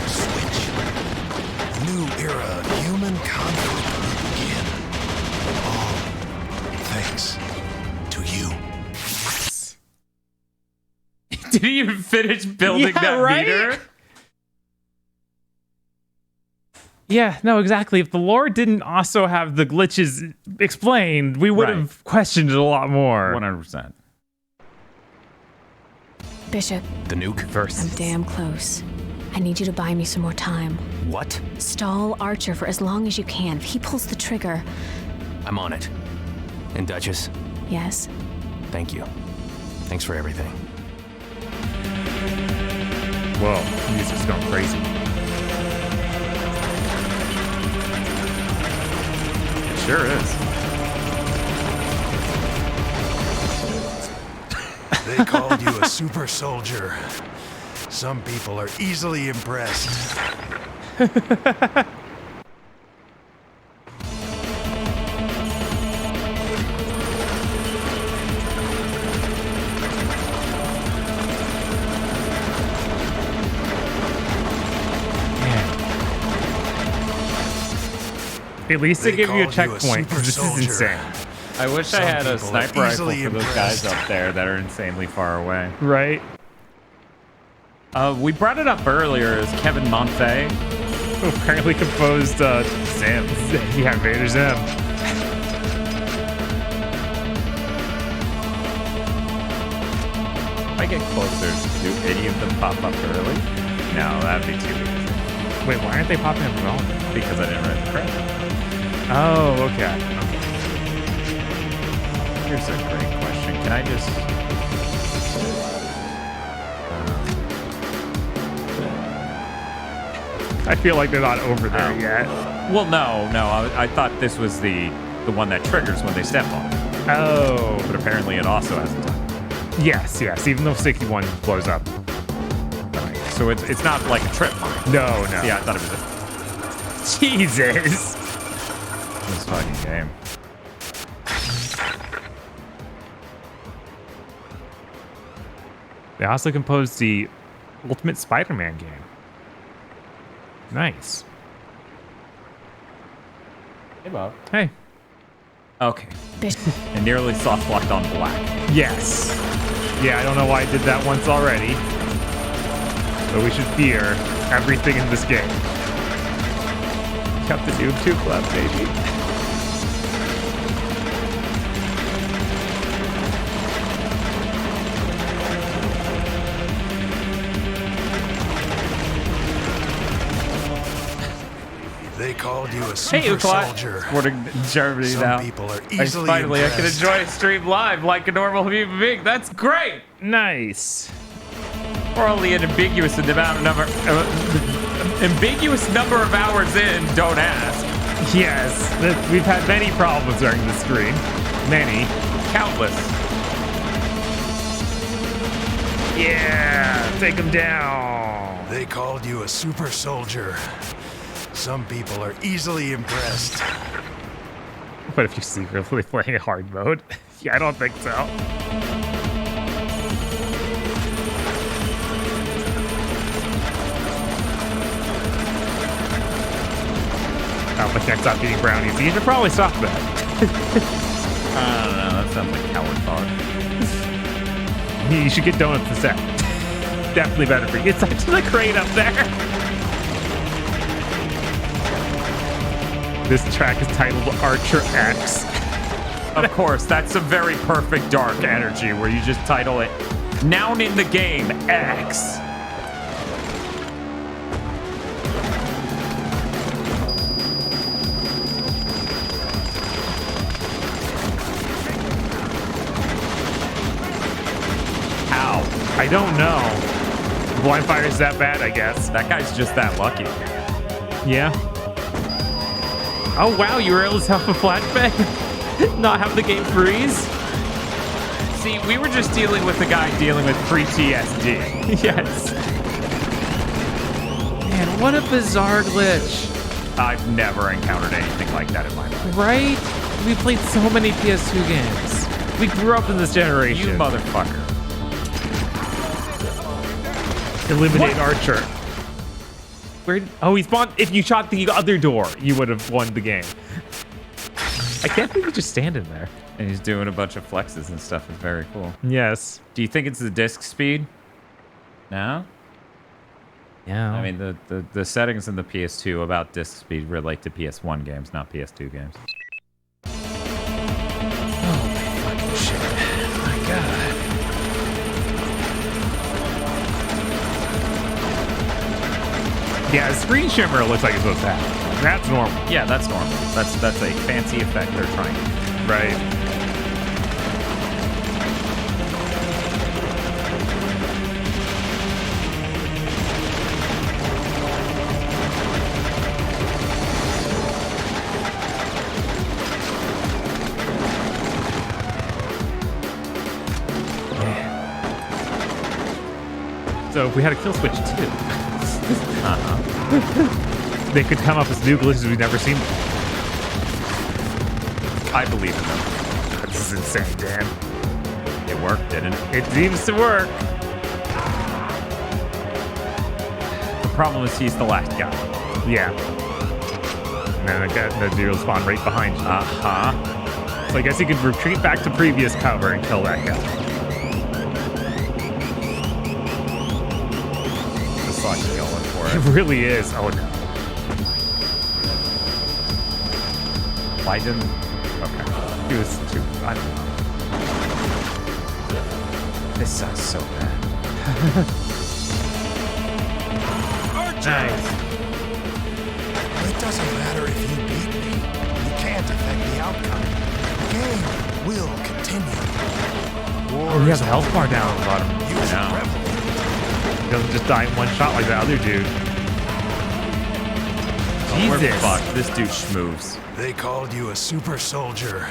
Switch. A new era of human conflict will begin. All thanks to you. Did he even finish building Yeah, that right? meter? Yeah, no, exactly. If the lore didn't also have the glitches explained, we would have questioned it a lot more. 100%. Bishop, The nuke I'm damn close. I need you to buy me some more time. What? Stall Archer for as long as you can. If he pulls the trigger. I'm on it. And Duchess, Yes? thank you. Thanks for everything. Whoa, music's going crazy. It sure is. They called you a super soldier. Some people are easily impressed. At least they give you a called checkpoint, because this super is soldier. insane. I wish I Some had a people are sniper rifle easily for those guys impressed. up there that are insanely far away. Right? We brought it up earlier as Kevin Monfay. Who apparently composed Sam. yeah, Vader Zim. If I get closer, do any of them pop up early? No, that'd be too easy. Wait, why aren't they popping up at all? Because I didn't write the credit. Oh, okay. Here's a great question. Can I just... I feel like they're not over there Oh. yet. Well, no. I thought this was the one that triggers when they step on it. Oh. But apparently it also has a time. Yes, even though 61 blows up. So it's not like a trip mine. No. Yeah, I thought it was Jesus. this fucking game. They also composed the Ultimate Spider-Man game. Nice. Hey, Bob. Hey. Okay. Bishop. And nearly soft locked on black. Yes. Yeah, I don't know why I did that once already. But we should fear everything in this game. Got the Noob 2 Club, baby. They called you a Hey, super Ukla. soldier. Supporting Germany Some now. people are I easily finally, I can impressed. enjoy a stream live like a normal human being. That's great. Nice. We're only an ambiguous number of hours in. Don't ask. Yes, we've had many problems during the stream. Many. Countless. Yeah, take them down. They called you a super soldier. Some people are easily impressed. What if you're secretly playing a hard mode? Yeah, I don't think so. Oh, but can't stop eating brownies. You should probably stop that. I don't know. That sounds like coward talk. You should get donuts instead. Definitely better for you. It's actually the crate up there. This track is titled Archer X. Of course, that's a very perfect dark energy where you just title it Noun in the Game X. How? I don't know. Blind fire is that bad, I guess. That guy's just that lucky. Yeah. Oh wow, you were able to have a flashback, not have the game freeze. See, we were just dealing with the guy dealing with PTSD. Yes. Man, what a bizarre glitch. I've never encountered anything like that in my life. Right? We played so many PS2 games. We grew up in this generation. You motherfucker. Eliminate Archer. Where? Oh, he spawned. If you shot the other door, you would have won the game. I can't believe he's just standing there. And he's doing a bunch of flexes and stuff. It's very cool. Yes. Do you think it's the disk speed? No? Yeah. I mean, the settings in the PS2 about disk speed relate to PS1 games, not PS2 games. Fucking shit. My God. Yeah, screen shimmer looks like it's supposed to happen. That's normal. Yeah, that's normal. That's a fancy effect they're trying to do. Right. So if we had a kill switch too, they could come up with new glitches we've never seen before. I believe in them. This is insane, Dan. It worked, didn't it? It seems to work. The problem is he's the last guy. Yeah. And then the dude will spawn right behind you. Uh-huh. So I guess you could retreat back to previous cover and kill that guy. Just like going for It it. really is. Oh no. Why didn't... Okay. It was too... I don't know. This sucks so bad. Nice. It doesn't matter if you beat me. You can't affect the outcome. The game will continue. Oh, he has a health bar down at the bottom. Use know. Rebel. He doesn't just die in one shot like that other dude. We're Jesus. fucked. This dude schmoves. They called you a super soldier.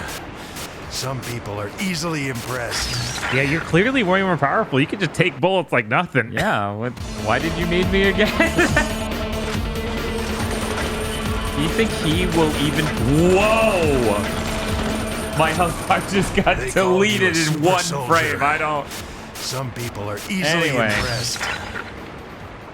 Some people are easily impressed. Yeah, you're clearly way more powerful. You can just take bullets like nothing. Yeah, why did you need me again? You think he will even... Whoa! My health bar just got They call you deleted a in super one soldier. frame. I don't... Some people are easily Anyway. impressed.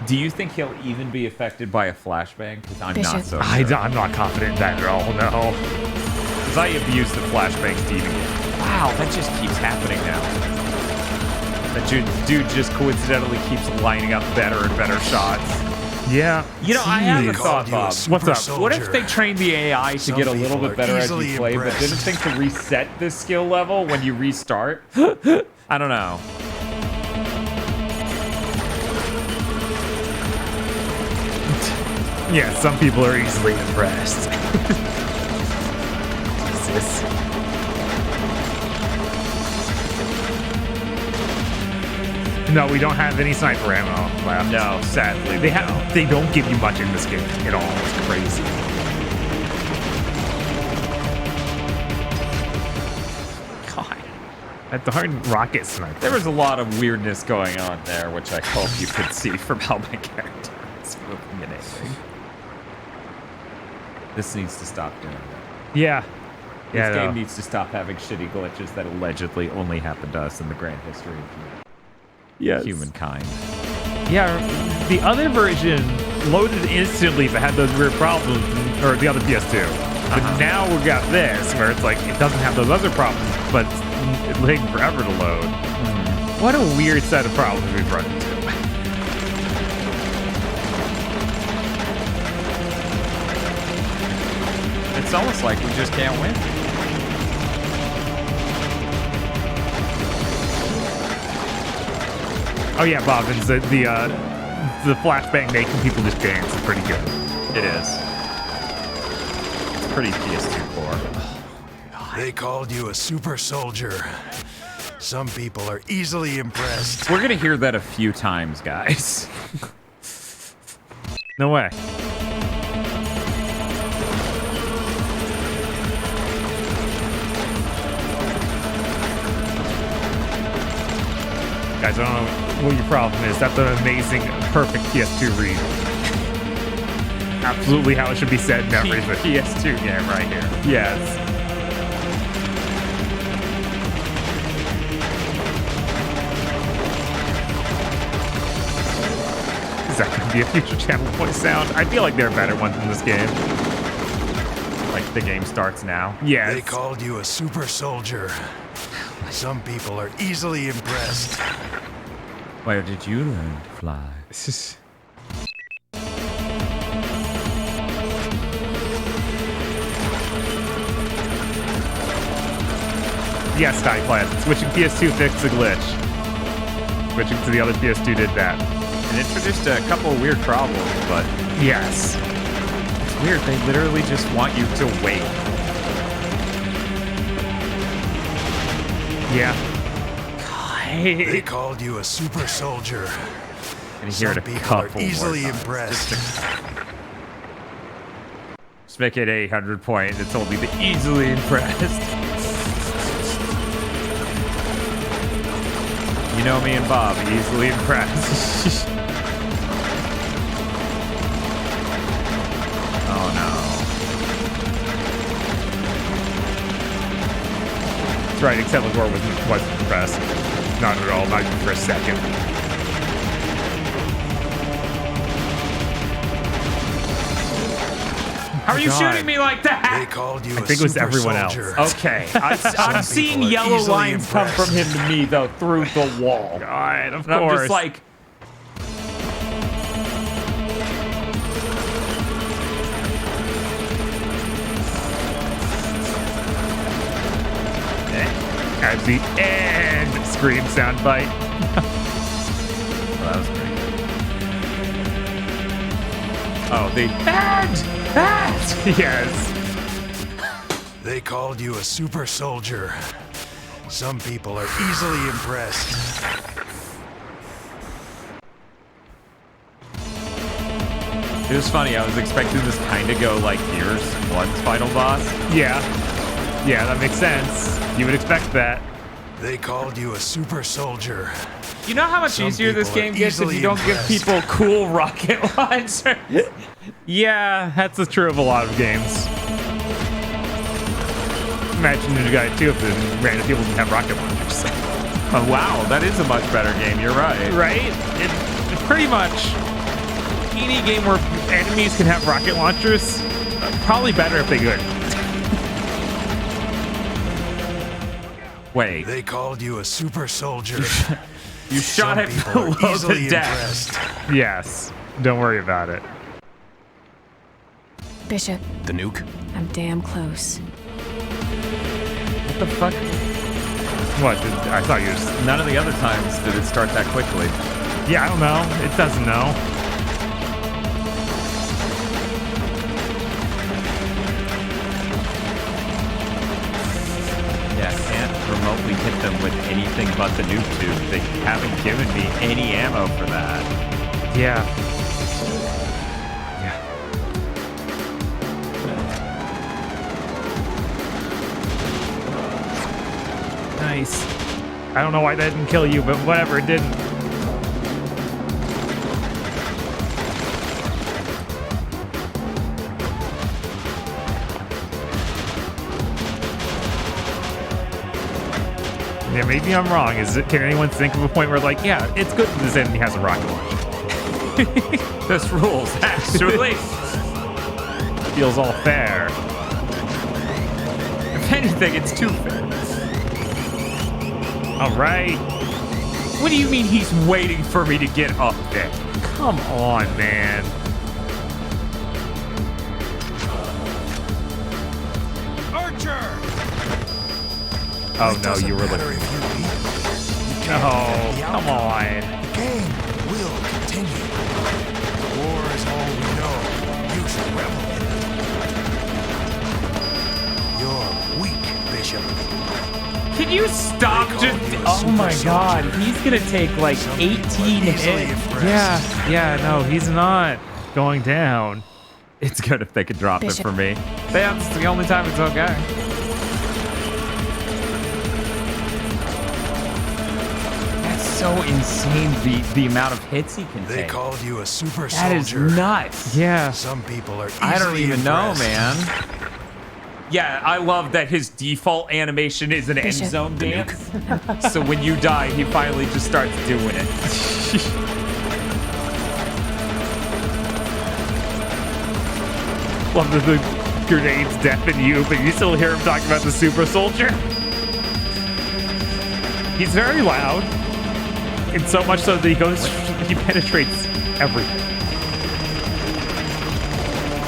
Do you think he'll even be affected by a flashbang? Because I'm not so sure. I'm not confident in that at all, no. Because I abuse the flashbangs to even get... Wow, that just keeps happening now. That dude just coincidentally keeps lining up better and better shots. Yeah. You know, I have a They thought, called you a Bob. super What's up? soldier. What if they trained the AI to Some get a little people bit are better as easily you play, but didn't impressed. think to reset this skill level when you restart? I don't know. Yeah, some people are easily impressed. Jesus. No, we don't have any sniper ammo left. No, sadly. They don't give you much in this game at all. It's crazy. God. That darn rocket sniper. There was a lot of weirdness going on there, which I hope you could see from how my character is moving and aiming. This needs to stop doing that. Yeah. This Yeah, game no. needs to stop having shitty glitches that allegedly only happened to us in the grand history of humankind. Yeah, the other version loaded instantly but had those weird problems, or the other PS2. But now we got this, where it's like, it doesn't have those other problems, but it's taking forever to load. What a weird set of problems we've run into. It's almost like we just can't win. Oh yeah, Bob, it's the flashbang making people just dance is pretty good. It is. It's pretty PS2 core. They called you a super soldier. Some people are easily impressed. We're gonna hear that a few times, guys. No way. Guys, I don't know what your problem is. That's an amazing, perfect PS2 read. Absolutely how it should be said in everything. PS2 game right here. Yes. Is that going to be a future channel voice sound? I feel like there are better ones in this game. Like the game starts now. Yes. They called you a super soldier. Some people are easily impressed. Where did you learn to fly? Yes, Skyclad. Switching PS2 fixed the glitch. Switching to the other PS2 did that. And introduced a couple of weird problems, but Yes. it's weird. They literally just want you to wait. Yeah. They called you a super soldier. And hear it Some a people couple are easily more times. impressed. Just make it 800 point. It's only the easily impressed. You know me and Bob, easily impressed. Oh no. That's right, except Lagor wasn't impressed. Not at all, not even for a second. How are you God. shooting me like They that? called you I a think it was super everyone else. soldier. Okay, I'm seeing people are yellow easily lines come from impressed. him to me though through the wall. God, of And I'm course. just like, At the end, scream soundbite. well, that was pretty good. Oh, the and Yes. They called you a super soldier. Some people are easily impressed. It was funny. I was expecting this kind of go like Gears 1's final boss. Yeah. Yeah, that makes sense. You would expect that. They called you a super soldier. You know how much Some easier this people are game gets if you easily don't give impressed. people cool rocket launchers? Yeah, that's true of a lot of games. Imagine Ninja Gaiden 2 if the random people didn't have rocket launchers. Oh, wow, that is a much better game. You're right. Right? It's pretty much any game where enemies can have rocket launchers, probably better if they could. Wait, They called you a super soldier. you shot Some it people are below easily the death. impressed. Yes. Don't worry about it. Bishop, The nuke? I'm damn close. What the fuck? What? I thought you were just... None of the other times did it start that quickly. Yeah, I don't know. It doesn't know. Yeah, I can't remotely hit them with anything but the nuke tube. They haven't given me any ammo for that. Yeah. Nice. I don't know why that didn't kill you, but whatever, it didn't. Yeah, maybe I'm wrong. Can anyone think of a point where, like, yeah, it's good that this enemy has a rocket launcher? This rules, actually. Feels all fair. If anything, it's too fair. All right. What do you mean he's waiting for me to get up there? Come on, man. Oh no, you were Matter looking. if you leave, you can't Oh, affect the come outcome. on. The game will continue. War is all we know. You should revel in it. You're weak, Bishop. Can you stop They just... call you a Oh my super god, soldier. he's gonna take like Some people are 18 easily hits. impressed. Yeah, no, he's not going down. It's good if they could drop Bishop. it for me. That's the only time it's okay. That's so insane the amount of hits he can They take. called you a super That is soldier. nuts. Yeah. Some people are easily I don't even know, impressed. man. Yeah, I love that his default animation is an end Bishop. zone dance. So when you die, he finally just starts doing it. Love that the grenades deafen you, but you still hear him talking about the super soldier. He's very loud. And so much so that he penetrates everything.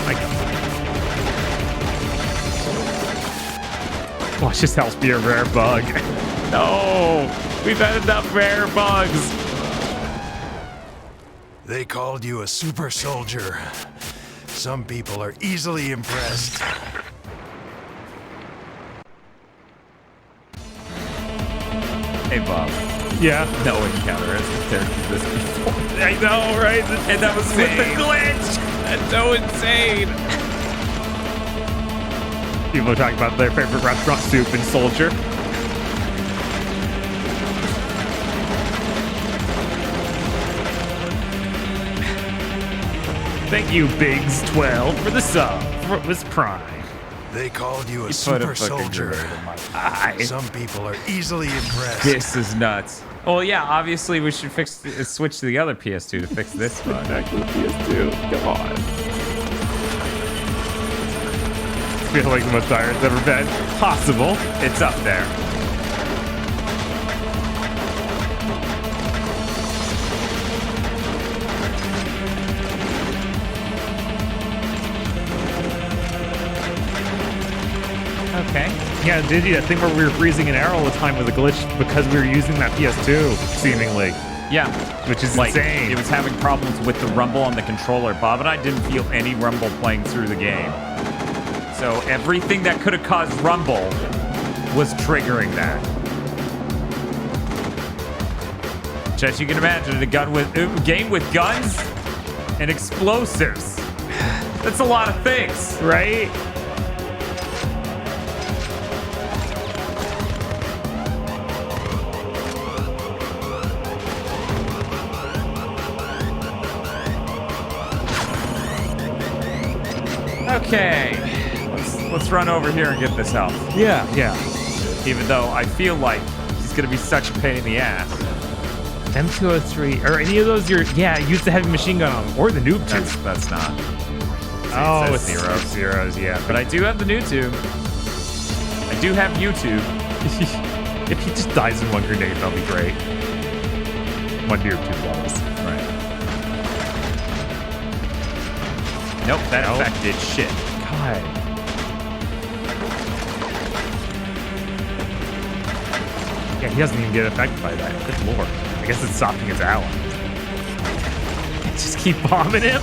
Like, watch this house be a rare bug. No, we've had enough rare bugs. They called you a super soldier. Some people are easily impressed. Hey, Bob. Yeah, No encounter has compared to this before. I know, right? And that was with the glitch. That's so insane. People are talking about their favorite restaurant, Soup and Soldier. Thank you, Biggs12, for the sub. For this Prime. They called you a Put super a fucking soldier. grenade in my eye. Some people are easily impressed. This is nuts. Well, yeah, obviously we should switch to the other PS2 to fix this bug. Back to the PS2. Come on. I feel like the most dire it's ever been. Possible. It's up there. Okay. Yeah, did you? That thing where we were freezing an arrow all the time with a glitch because we were using that PS2, seemingly. Yeah. Which is Like, insane. it was having problems with the rumble on the controller. Bob and I didn't feel any rumble playing through the game. So everything that could have caused rumble was triggering that. Which, as you can imagine, a game with guns and explosives. That's a lot of things. Right? Okay. Let's run over here and get this health. Yeah, yeah. Even though I feel like he's going to be such a pain in the ass. M203, or any of those, use the heavy machine gun on them, or the noob tube. That's not. Oh, it it's says zeros. zeros, yeah. But I do have the new tube. I do have YouTube. If he just dies in one grenade, that'll be great. One noob tube, that is. Right. Nope, that Nope. effect did shit. God. Yeah, he doesn't even get affected by that. Good lord. I guess it's stopping his allies. Just keep bombing him.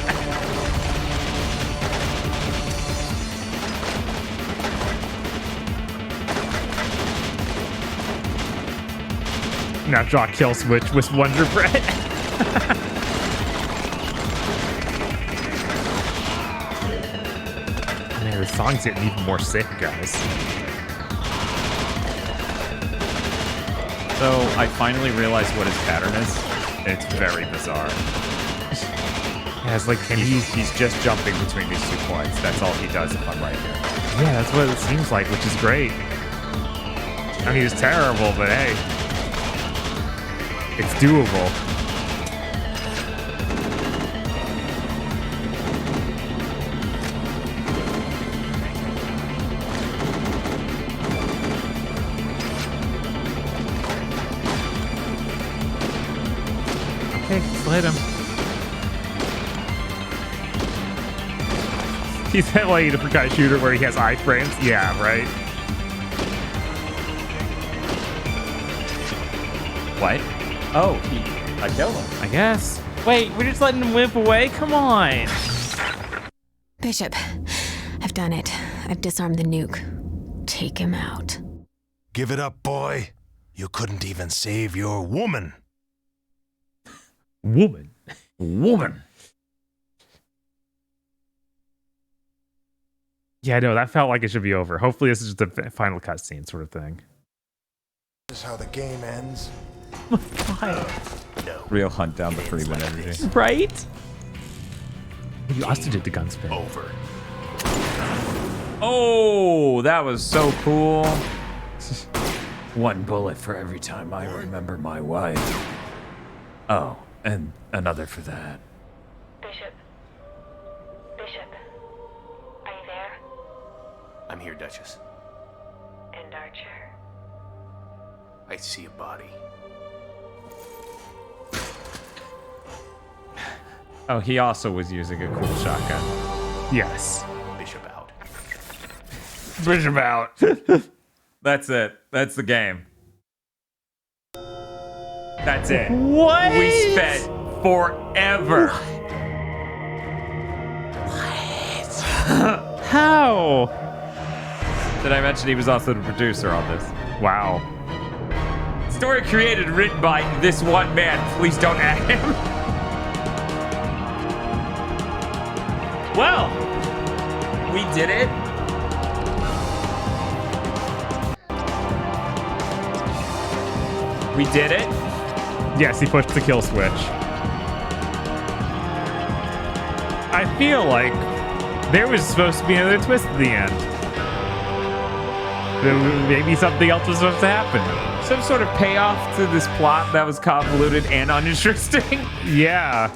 Now draw Kill.Switch with Wonder Bread. Man, the song's getting even more sick, guys. So I finally realized what his pattern is. And it's very bizarre. Yeah, it's like, He's just jumping between these 2 points. That's all he does if I'm right here. yeah, that's what it seems like, which is great. I mean, it's terrible, but hey, it's doable. Okay, let's hit him. He's that like a different kind of shooter where he has iframes. Yeah, right. What? Oh, I killed him. I guess. Wait, we're just letting him whip away? Come on. Bishop, I've done it. I've disarmed the nuke. Take him out. Give it up, boy. You couldn't even save your woman. Woman. Woman. Yeah, no, that felt like it should be over. Hopefully this is just a final cutscene sort of thing. This is how the game ends. Real hunt down the Freeman energy. Right? You also did the gun spin. Over. Oh, that was so cool. One bullet for every time I remember my wife. Oh, and another for that. Bishop. Bishop. Are you there? I'm here, Duchess. And Archer. I see a body. Oh, he also was using a cool shotgun. Yes. Bishop out. Bishop out. That's it. That's the game. That's it. What? We spent forever. How? Did I mention he was also the producer on this? Wow. Story created and written by this one man. Please don't add him. Well, we did it. We did it. Yes, he pushed the kill switch. I feel like there was supposed to be another twist at the end. Maybe something else was supposed to happen. Some sort of payoff to this plot that was convoluted and uninteresting. Yeah.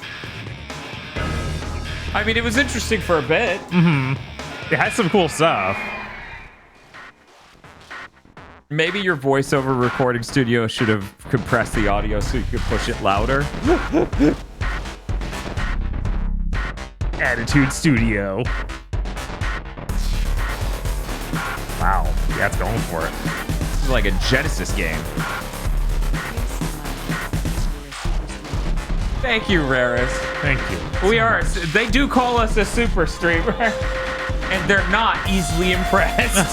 I mean, it was interesting for a bit. It had some cool stuff. Maybe your voiceover recording studio should have compressed the audio so you could push it louder. Attitude Studio. Wow. Yeah, it's going for it. This is like a Genesis game. Thank you, Raris. Thank you. We are. They do call us a super streamer, and they're not easily impressed.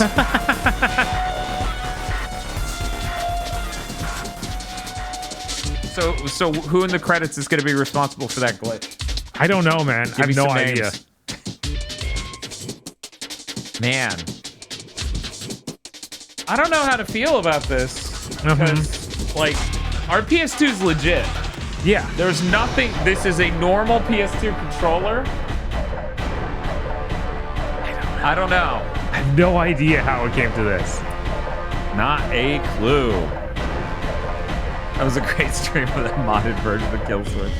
So who in the credits is going to be responsible for that glitch? I don't know, man. I have no idea. Man, I don't know how to feel about this because, like, our PS2 is legit. Yeah. There's nothing. This is a normal PS2 controller. I don't know. I have no idea how it came to this. Not a clue. That was a great stream of that modded version of Kill.Switch.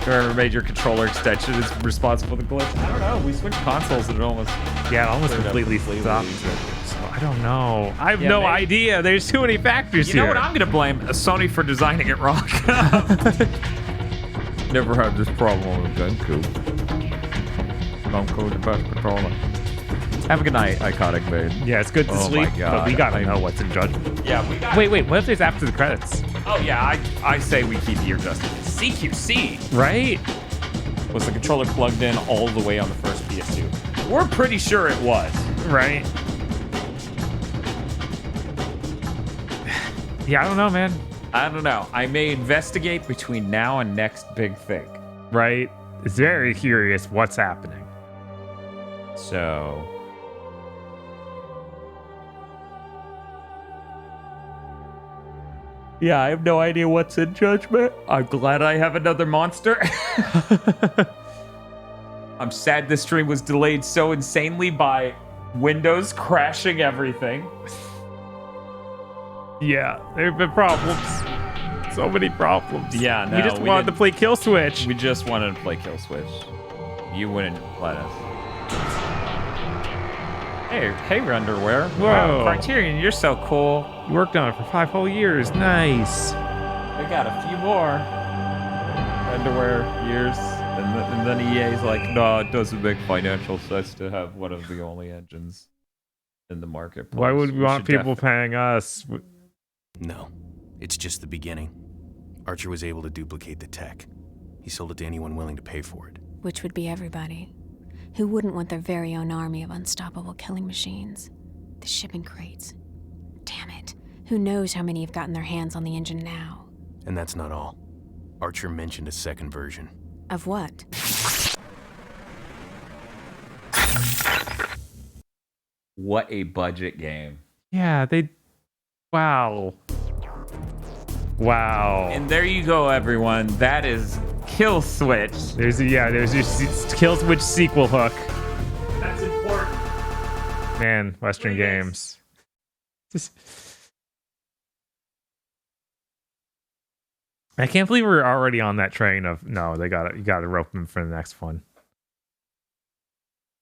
Whoever made your controller extension is responsible for the glitch. I don't know. We switched consoles and it almost... Yeah, it almost completely stopped. So I don't know. I have no idea. There's too many factors You here. know what I'm going to blame? Sony for designing it wrong. Never had this problem on the GameCube. Namco's the best controller. Have a good night, Iconic Babe. Yeah, it's good to Oh sleep, my God. but we gotta know what's in judgment. Yeah, we got... Wait, what if there's after the credits? Oh, yeah, I say we keep ear adjusted. CQC. Right? Was the controller plugged in all the way on the first PS2? We're pretty sure it was. Right. Yeah, I don't know, man. I don't know. I may investigate between now and next big thing. Right? It's very curious what's happening. So... yeah, I have no idea what's in judgment. I'm glad I have another monster. I'm sad this stream was delayed so insanely by Windows crashing everything. Yeah, there have been problems. So many problems. Yeah, no, we just wanted to play Kill.Switch. We just wanted to play Kill.Switch. You wouldn't let us. Hey, Underwear. Whoa. Wow, Criterion, you're so cool. You worked on it for 5 whole years. Nice. We got a few more Underwear years. And then EA's like, no, it doesn't make financial sense to have one of the only engines in the marketplace. Why would we want should people paying us? No, it's just the beginning. Archer was able to duplicate the tech. He sold it to anyone willing to pay for it. Which would be everybody. Who wouldn't want their very own army of unstoppable killing machines? The shipping crates. Damn it. Who knows how many have gotten their hands on the engine now? And that's not all. Archer mentioned a second version. Of what? What a budget game. Yeah, they... Wow. Wow. And there you go, everyone. That is Kill.Switch. There's your Kill.Switch sequel hook. That's important. Man, Western games. I can't believe we're already on that train of no, you gotta rope them for the next one.